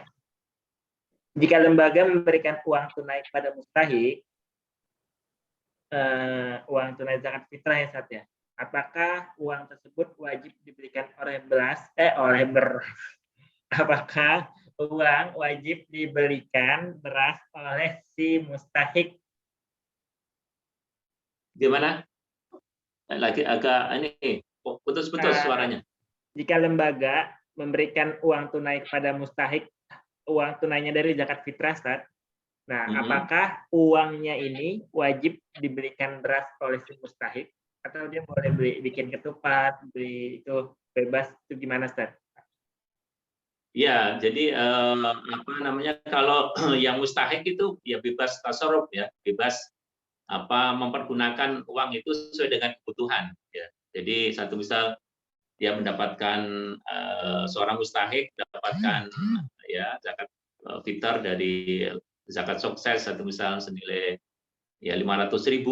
Jika lembaga memberikan uang tunai kepada mustahik, uang tunai zakat fitrah ya, Ustaz, ya. Apakah uang tersebut wajib diberikan apakah uang wajib diberikan beras oleh si mustahik? Gimana? Lagi agak ini putus-putus suaranya. Jika lembaga memberikan uang tunai kepada mustahik, uang tunainya dari zakat fitrah, Ustaz. Nah, apakah uangnya ini wajib diberikan beras oleh si mustahik, atau dia boleh bikin ketupat, beli itu bebas, itu gimana, Ustaz? Ya, jadi kalau yang mustahik itu ya bebas tasarruf, ya bebas mempergunakan uang itu sesuai dengan kebutuhan, ya. Jadi satu misal dia mendapatkan seorang mustahik mendapatkan ya zakat fitr dari zakat sukses satu misal senilai ya 500.000,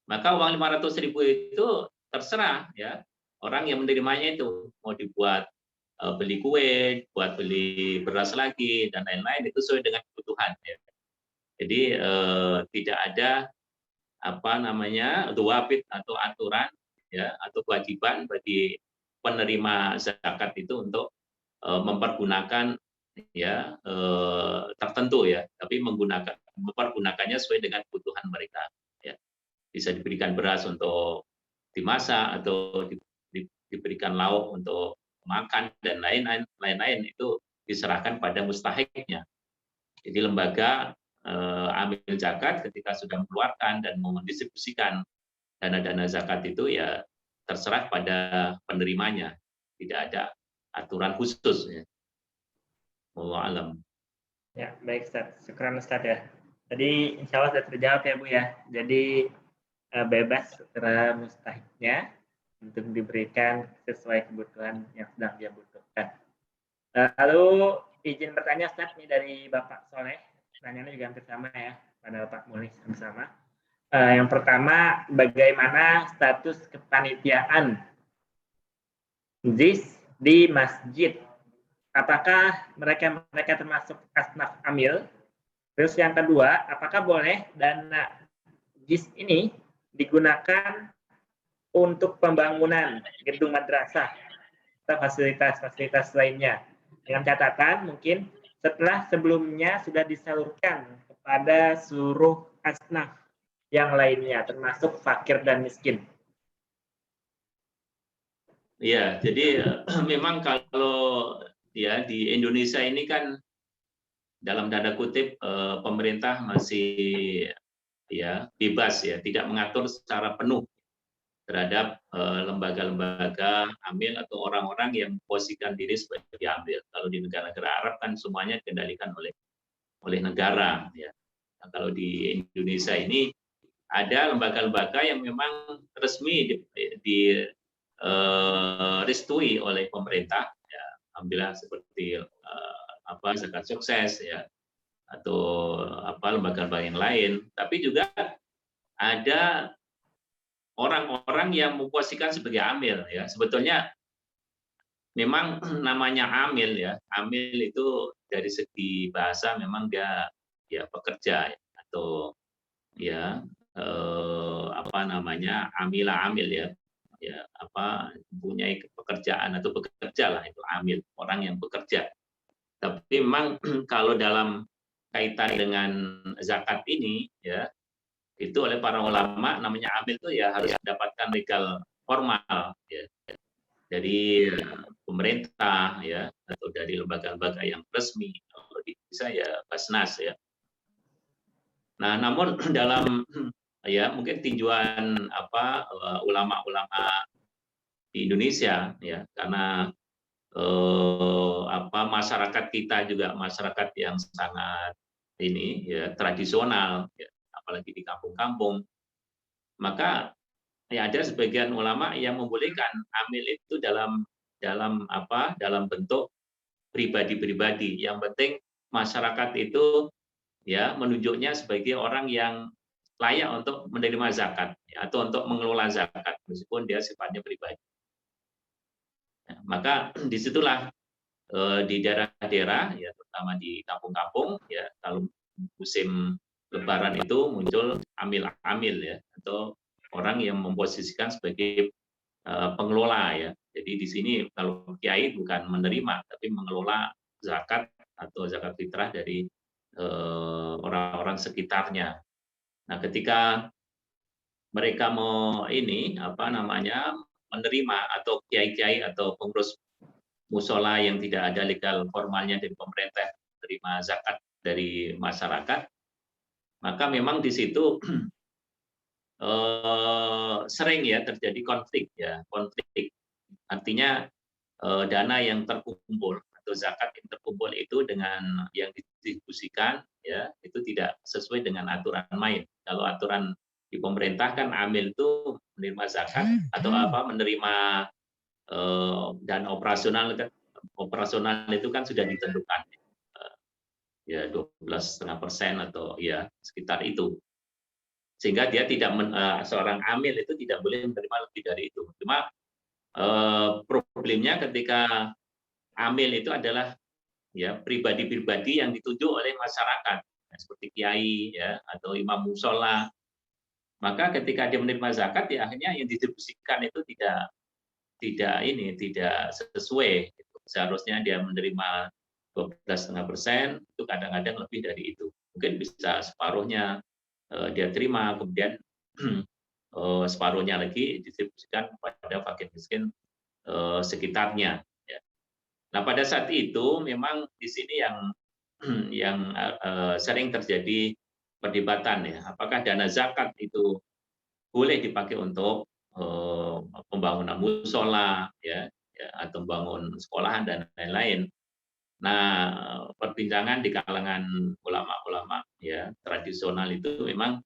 maka uang 500.000 itu terserah ya orang yang menerimanya itu mau dibuat beli kue, buat beli beras lagi dan lain-lain, itu sesuai dengan kebutuhan, ya. Jadi tidak ada dhawabit atau aturan, ya atau kewajiban bagi penerima zakat itu untuk mempergunakan ya tertentu, ya, tapi mempergunakannya sesuai dengan kebutuhan mereka, ya. Bisa diberikan beras untuk dimasak atau diberikan lauk untuk makan dan lain-lain, itu diserahkan pada mustahiknya. Jadi lembaga amil zakat ketika sudah mengeluarkan dan mendistribusikan dana-dana zakat itu ya terserah pada penerimanya, tidak ada aturan khusus, ya. Wallahu alam. Ya, baik, Ustaz. Syukran, Ustaz, ya. Jadi insya Allah sudah terjawab, ya, Bu, ya. Jadi bebas terhadap mustahiknya untuk diberikan sesuai kebutuhan yang sedang dia butuhkan. Lalu izin bertanya Ustaz nih dari Bapak Soleh. Pertanyaannya juga hampir sama ya pada Pak Mulis sama. Yang pertama, bagaimana status kepanitiaan JIS di masjid? Apakah mereka termasuk asnaf amil? Terus yang kedua, apakah boleh dana JIS ini digunakan untuk pembangunan gedung madrasah atau fasilitas-fasilitas lainnya? Dengan catatan mungkin setelah sebelumnya sudah disalurkan kepada seluruh asnaf yang lainnya, termasuk fakir dan miskin. Ya, jadi memang kalau ya di Indonesia ini kan dalam tanda kutip pemerintah masih ya bebas ya, tidak mengatur secara penuh terhadap lembaga-lembaga amil atau orang-orang yang memposisikan diri sebagai amil. Kalau di negara-negara Arab kan semuanya dikendalikan oleh negara ya. Nah, kalau di Indonesia ini ada lembaga-lembaga yang memang resmi direstui oleh pemerintah ya, alhamdulillah seperti zakat sukses ya, atau lembaga-lembaga yang lain. Tapi juga ada orang-orang yang memposisikan sebagai amil ya. Sebetulnya memang namanya amil ya. Amil itu dari segi bahasa memang dia ya pekerja ya, atau ya amila amil ya. Ya mempunyai pekerjaan atau bekerja lah, itu amil, orang yang bekerja. Tapi memang kalau dalam kaitan dengan zakat ini ya, itu oleh para ulama namanya amil itu ya harus mendapatkan legal formal ya, dari pemerintah ya, atau dari lembaga-lembaga yang resmi, kalau bisa ya Basnas ya. Nah, namun dalam ya mungkin tinjauan ulama-ulama di Indonesia ya, karena masyarakat kita juga masyarakat yang sangat ini ya tradisional ya, apalagi di kampung-kampung, maka ya ada sebagian ulama yang membolehkan amil itu dalam bentuk pribadi-pribadi. Yang penting masyarakat itu ya menunjuknya sebagai orang yang layak untuk menerima zakat ya, atau untuk mengelola zakat meskipun dia sifatnya pribadi. Ya, maka disitulah di daerah-daerah ya, terutama di kampung-kampung ya, kalau musim Lebaran itu muncul amil-amil ya, atau orang yang memposisikan sebagai pengelola ya. Jadi di sini kalau kiai bukan menerima tapi mengelola zakat atau zakat fitrah dari orang-orang sekitarnya. Nah, ketika mereka mau menerima, atau kiai-kiai atau pengurus musola yang tidak ada legal formalnya dari pemerintah menerima zakat dari masyarakat, maka memang di situ sering ya terjadi konflik. Artinya dana yang terkumpul atau zakat yang terkumpul itu dengan yang didistribusikan ya, itu tidak sesuai dengan aturan main. Kalau aturan di pemerintah kan amil itu menerima zakat atau menerima dan operasional itu kan sudah ditentukan ya 12,5% atau ya sekitar itu, sehingga dia tidak seorang amil itu tidak boleh menerima lebih dari itu. Cuma problemnya ketika amil itu adalah ya pribadi-pribadi yang ditunjuk oleh masyarakat ya, seperti kiai ya atau imam musola, maka ketika dia menerima zakat ya akhirnya yang didistribusikan itu tidak sesuai. Seharusnya dia menerima 12,5%, itu kadang-kadang lebih dari itu. Mungkin bisa separuhnya dia terima, kemudian separuhnya lagi didistribusikan kepada fakir miskin sekitarnya. Ya. Nah, pada saat itu memang di sini yang sering terjadi perdebatan ya, apakah dana zakat itu boleh dipakai untuk pembangunan musola ya, atau membangun sekolahan dan lain-lain. Nah, perbincangan di kalangan ulama-ulama ya tradisional itu memang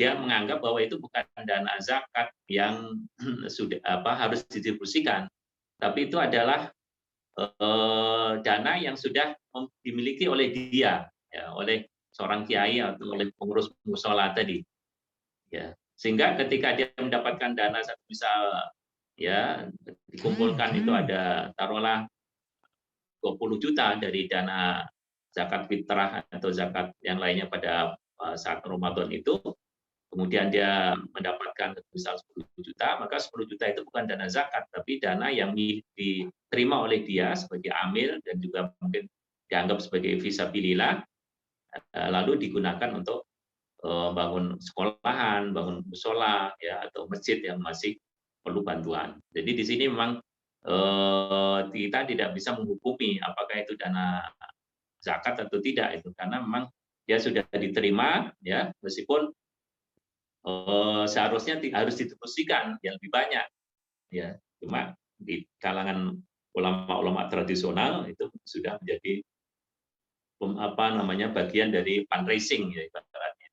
dia menganggap bahwa itu bukan dana zakat yang sudah harus didistribusikan, tapi itu adalah dana yang sudah dimiliki oleh dia, ya, oleh seorang kiai atau oleh pengurus musola tadi, ya. Sehingga ketika dia mendapatkan dana, misal ya dikumpulkan itu ada taruhlah 20 juta dari dana zakat fitrah atau zakat yang lainnya pada saat Ramadan itu, kemudian dia mendapatkan misal 10 juta, maka 10 juta itu bukan dana zakat, tapi dana yang diterima oleh dia sebagai amil dan juga mungkin dianggap sebagai fisabilillah, lalu digunakan untuk bangun sekolahan, bangun musola, ya, atau masjid yang masih perlu bantuan. Jadi di sini memang kita tidak bisa menghukumi apakah itu dana zakat atau tidak itu, karena memang dia sudah diterima, ya, meskipun seharusnya harus didistribusikan yang lebih banyak, ya. Cuma di kalangan ulama-ulama tradisional itu sudah menjadi bagian dari fundraising, ya, ibaratnya.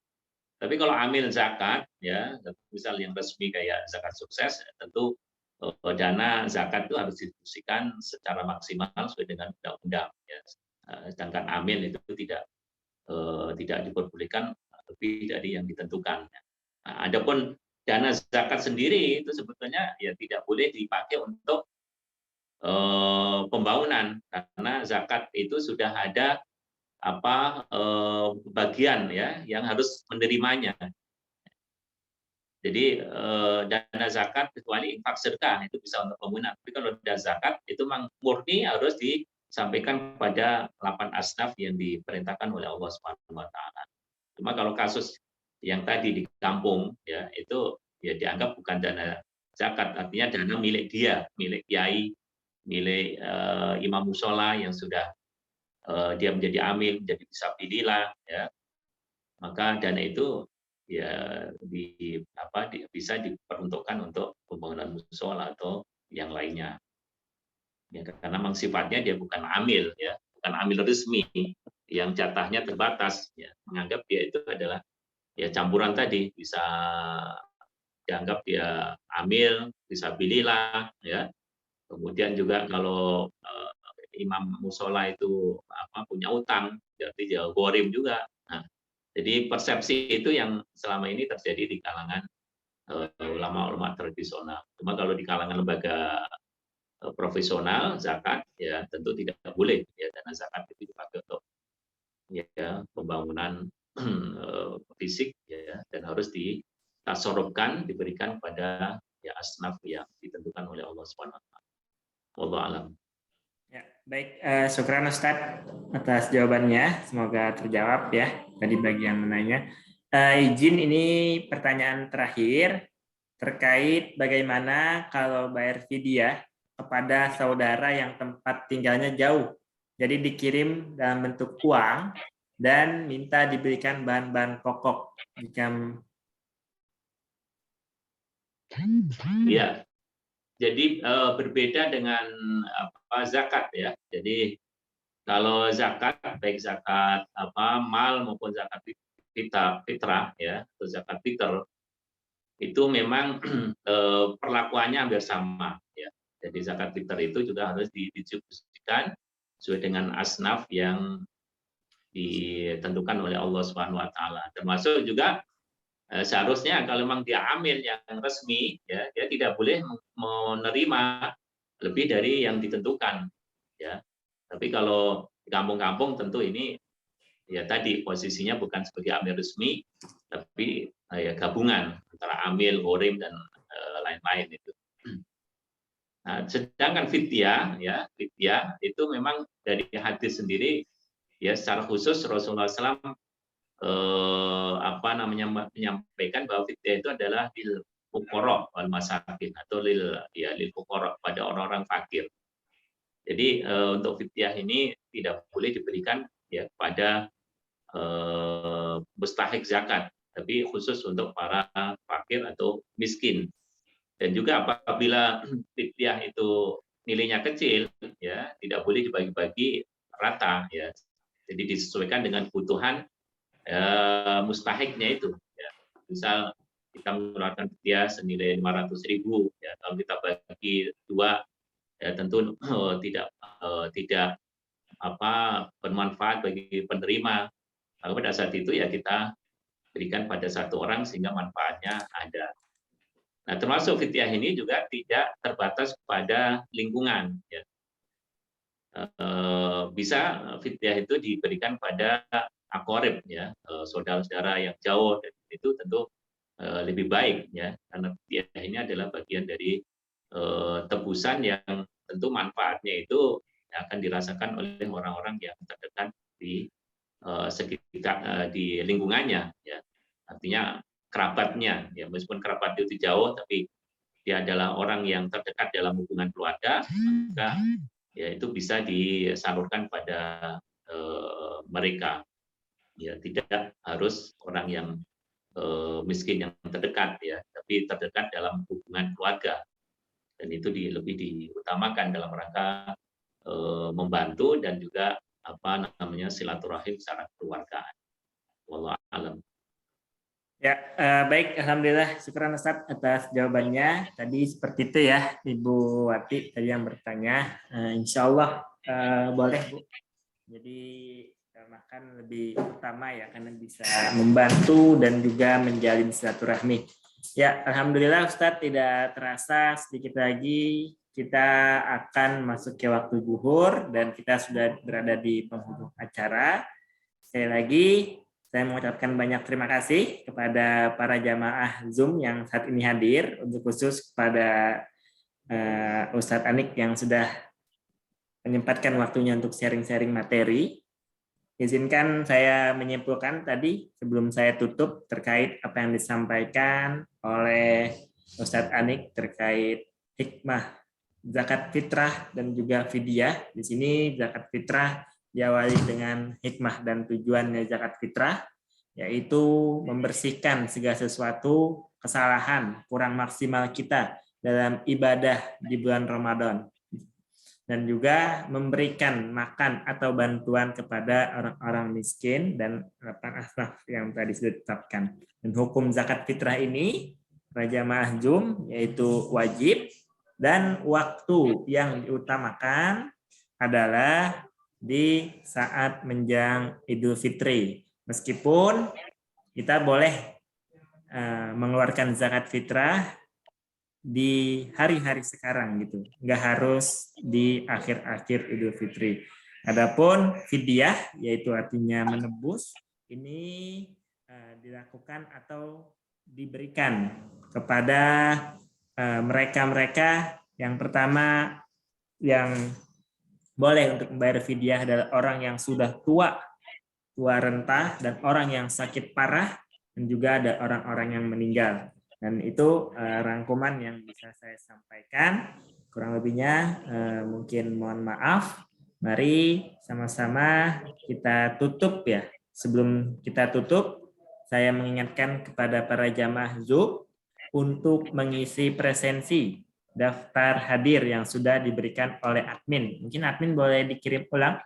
Tapi kalau amil zakat, ya, misal yang resmi kayak zakat sukses, tentu dana zakat itu harus didistribusikan secara maksimal sesuai dengan undang-undang, ya. Sedangkan amil itu tidak diperbolehkan lebih dari yang ditentukan. Nah, adapun dana zakat sendiri itu sebetulnya ya tidak boleh dipakai untuk pembangunan, karena zakat itu sudah ada bagian, ya, yang harus menerimanya. Jadi dana zakat kecuali infak sedekah itu bisa untuk pembangunan. Tapi kalau dana zakat itu memang murni harus disampaikan kepada 8 asnaf yang diperintahkan oleh Allah Subhanahu wa taala. Cuma kalau kasus yang tadi di kampung, ya, itu ya dianggap bukan dana zakat, artinya dana milik dia, milik kiai, milik imam musola yang sudah dia menjadi amil, menjadi fisabilillah, ya. Maka dana itu ya bisa diperuntukkan untuk pembangunan musola atau yang lainnya. Ya, karena memang sifatnya dia bukan amil, ya, bukan amil resmi yang jatahnya terbatas, ya. Menganggap dia itu adalah ya campuran tadi, bisa dianggap dia amil, fisabilillah, ya. Kemudian juga kalau imam musola itu punya utang, berarti dia ghorim juga. Nah, jadi persepsi itu yang selama ini terjadi di kalangan ulama-ulama tradisional. Cuma kalau di kalangan lembaga profesional zakat, ya tentu tidak boleh, ya, dana zakat itu dipakai untuk ya pembangunan fisik, ya, dan harus ditasorobkan, diberikan pada ya asnaf yang ditentukan oleh Allah Subhanahu wa taala. Wallahu a'lam. Ya, baik, syukran Ustadz atas jawabannya. Semoga terjawab, ya, tadi bagi yang menanya. Izin ini pertanyaan terakhir terkait bagaimana kalau bayar fidyah kepada saudara yang tempat tinggalnya jauh. Jadi dikirim dalam bentuk uang dan minta diberikan bahan-bahan pokok. Ya, jadi berbeda dengan zakat, ya. Jadi kalau zakat, baik zakat mal maupun zakat fitrah, ya, atau zakat fitr, itu memang perlakuannya hampir sama, ya. Jadi zakat fitr itu juga harus didistribusikan sesuai dengan asnaf yang ditentukan oleh Allah Subhanahu wa taala. Termasuk juga seharusnya kalau memang dia amil yang resmi, ya, dia tidak boleh menerima lebih dari yang ditentukan, ya. Tapi kalau di kampung-kampung tentu ini ya tadi posisinya bukan sebagai amil resmi, tapi ya gabungan antara amil, ghorim, dan lain-lain itu. Nah, sedangkan fidyah, ya, fidyah itu memang dari hadis sendiri, ya, secara khusus Rasulullah SAW menyampaikan bahwa fidyah itu adalah lil fuqara wal masakin, atau lil fuqara, pada orang-orang fakir. Jadi untuk fidyah ini tidak boleh diberikan, ya, pada mustahik zakat, tapi khusus untuk para fakir atau miskin. Dan juga apabila fidyah itu nilainya kecil, ya, tidak boleh dibagi-bagi rata, ya. Jadi disesuaikan dengan kebutuhan mustahiknya itu, ya. Misal kita mengeluarkan fidyah senilai 500.000, ya, kalau kita bagi 2, ya, tentu tidak tidak bermanfaat bagi penerima, maka pada saat itu ya kita berikan pada satu orang sehingga manfaatnya ada. Nah, termasuk fidyah ini juga tidak terbatas kepada lingkungan. Ya. Bisa fidyah itu diberikan pada aqarib, ya, saudara-saudara yang jauh, dan itu tentu lebih baik, ya, karena fidyah ini adalah bagian dari tebusan yang tentu manfaatnya itu akan dirasakan oleh orang-orang yang terdekat di sekitar di lingkungannya, ya. Artinya kerabatnya, ya, meskipun kerabat itu jauh, tapi dia adalah orang yang terdekat dalam hubungan keluarga, maka ya itu bisa disalurkan pada mereka. Ya, tidak harus orang yang miskin yang terdekat, ya, tapi terdekat dalam hubungan keluarga, dan itu lebih diutamakan dalam rangka membantu dan juga silaturahim secara keluargaan. Wallahu a'lam. Ya, baik, alhamdulillah, syukuran Ustaz atas jawabannya. Tadi seperti itu ya, Ibu Wati tadi yang bertanya. Insya Allah boleh, Bu. Jadi makan lebih utama ya, karena bisa membantu dan juga menjalin silaturahmi. Ya, alhamdulillah Ustaz, tidak terasa sedikit lagi kita akan masuk ke waktu zuhur dan kita sudah berada di penghujung acara. Sekali lagi saya mengucapkan banyak terima kasih kepada para jamaah Zoom yang saat ini hadir, untuk khusus kepada Ustadz Anik yang sudah menyempatkan waktunya untuk sharing-sharing materi. Izinkan saya menyimpulkan tadi sebelum saya tutup terkait apa yang disampaikan oleh Ustadz Anik terkait hikmah zakat fitrah dan juga fidyah. Di sini zakat fitrah diawali dengan hikmah dan tujuannya zakat fitrah, yaitu membersihkan segala sesuatu kesalahan kurang maksimal kita dalam ibadah di bulan Ramadan, dan juga memberikan makan atau bantuan kepada orang-orang miskin dan asnaf yang tadi sudah ditetapkan. Dan hukum zakat fitrah ini Raja Mahjum yaitu wajib, dan waktu yang diutamakan adalah di saat menjelang Idul Fitri. Meskipun kita boleh mengeluarkan zakat fitrah di hari-hari sekarang gitu, nggak harus di akhir-akhir Idul Fitri. Adapun fidyah, yaitu artinya menebus, ini dilakukan atau diberikan kepada mereka-mereka yang pertama yang boleh untuk membayar fidyah adalah orang yang sudah tua renta, dan orang yang sakit parah, dan juga ada orang-orang yang meninggal. Dan itu rangkuman yang bisa saya sampaikan. Kurang lebihnya mungkin mohon maaf. Mari sama-sama kita tutup ya. Sebelum kita tutup, saya mengingatkan kepada para jamaah Zoom untuk mengisi presensi daftar hadir yang sudah diberikan oleh admin. Mungkin admin boleh dikirim ulang,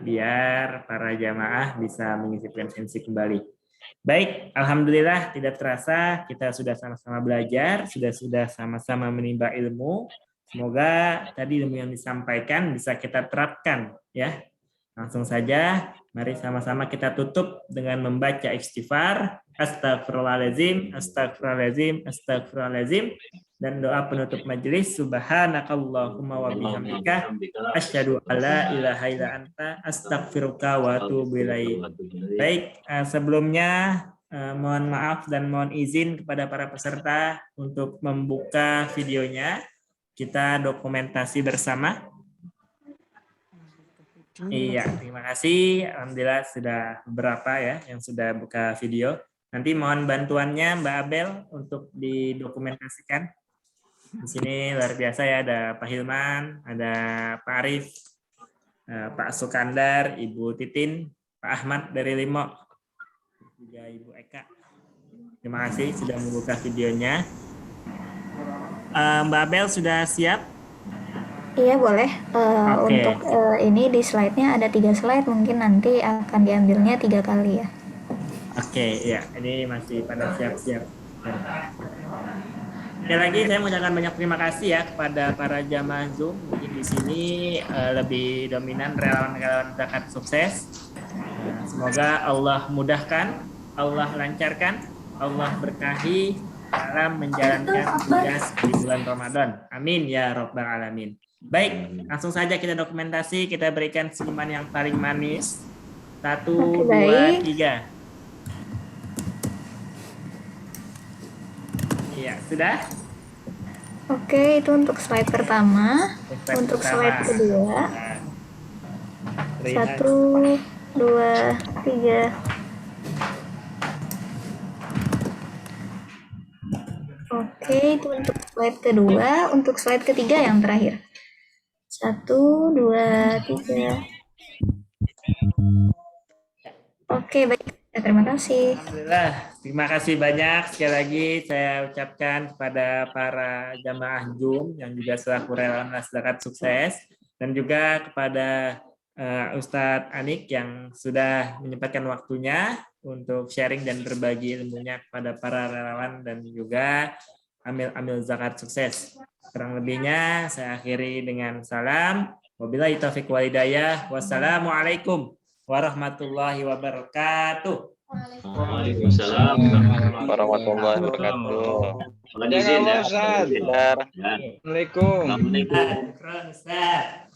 biar para jamaah bisa mengisi presensi kembali. Baik, alhamdulillah tidak terasa kita sudah sama-sama belajar, sudah sama-sama menimba ilmu. Semoga tadi ilmu yang disampaikan bisa kita terapkan ya. Langsung saja, mari sama-sama kita tutup dengan membaca istighfar, astagfirullahaladzim, astagfirullahaladzim, astagfirullahaladzim, dan doa penutup majelis, subhanakallahumma wa bihamdika, asyhadu alla ilaha illa anta, astaghfiruka wa atubu ilaik. Baik, sebelumnya mohon maaf dan mohon izin kepada para peserta untuk membuka videonya. Kita dokumentasi bersama. Iya, terima kasih. Alhamdulillah sudah beberapa ya yang sudah buka video. Nanti mohon bantuannya Mbak Abel untuk didokumentasikan. Di sini luar biasa ya, ada Pak Hilman, ada Pak Arif, Pak Sukandar, Ibu Titin, Pak Ahmad dari Limo, juga Ibu Eka. Terima kasih sudah membuka videonya. Mbak Abel sudah siap? Iya boleh. Oke. Untuk ini di slide-nya ada 3 slide, mungkin nanti akan diambilnya 3 kali ya. Oke, ya ini masih pada siap-siap. Sekali lagi saya mengucapkan banyak terima kasih ya kepada para jamaah Zoom. Mungkin di sini lebih dominan relawan-relawan zakat sukses. Semoga Allah mudahkan, Allah lancarkan, Allah berkahi dalam menjalankan tugas di bulan Ramadan. Amin ya Rabbal Alamin. Baik, langsung saja kita dokumentasi, kita berikan senyuman yang paling manis. 1, 2, 3. Iya, sudah? Oke, itu untuk slide pertama. Slide Untuk pertama. slide kedua. Nah, lihat. 1, 2, 3. Oke, itu untuk slide kedua. Untuk slide ketiga yang terakhir. 1, 2, 3. Oke, baik. Terima kasih. Alhamdulillah, terima kasih banyak. Sekali lagi saya ucapkan kepada para jamaah Zoom yang juga selaku relawan zakat sukses, dan juga kepada Ustadz Anik yang sudah menyempatkan waktunya untuk sharing dan berbagi ilmunya kepada para relawan dan juga amil zakat sukses. Kurang lebihnya saya akhiri dengan salam. Wabillahi taufiq wal hidayah. Wassalamualaikum warahmatullahi wabarakatuh. Waalaikumsalam warahmatullahi wabarakatuh. Mohon izin ya. Assalamualaikum. Assalamualaikum. Ustaz.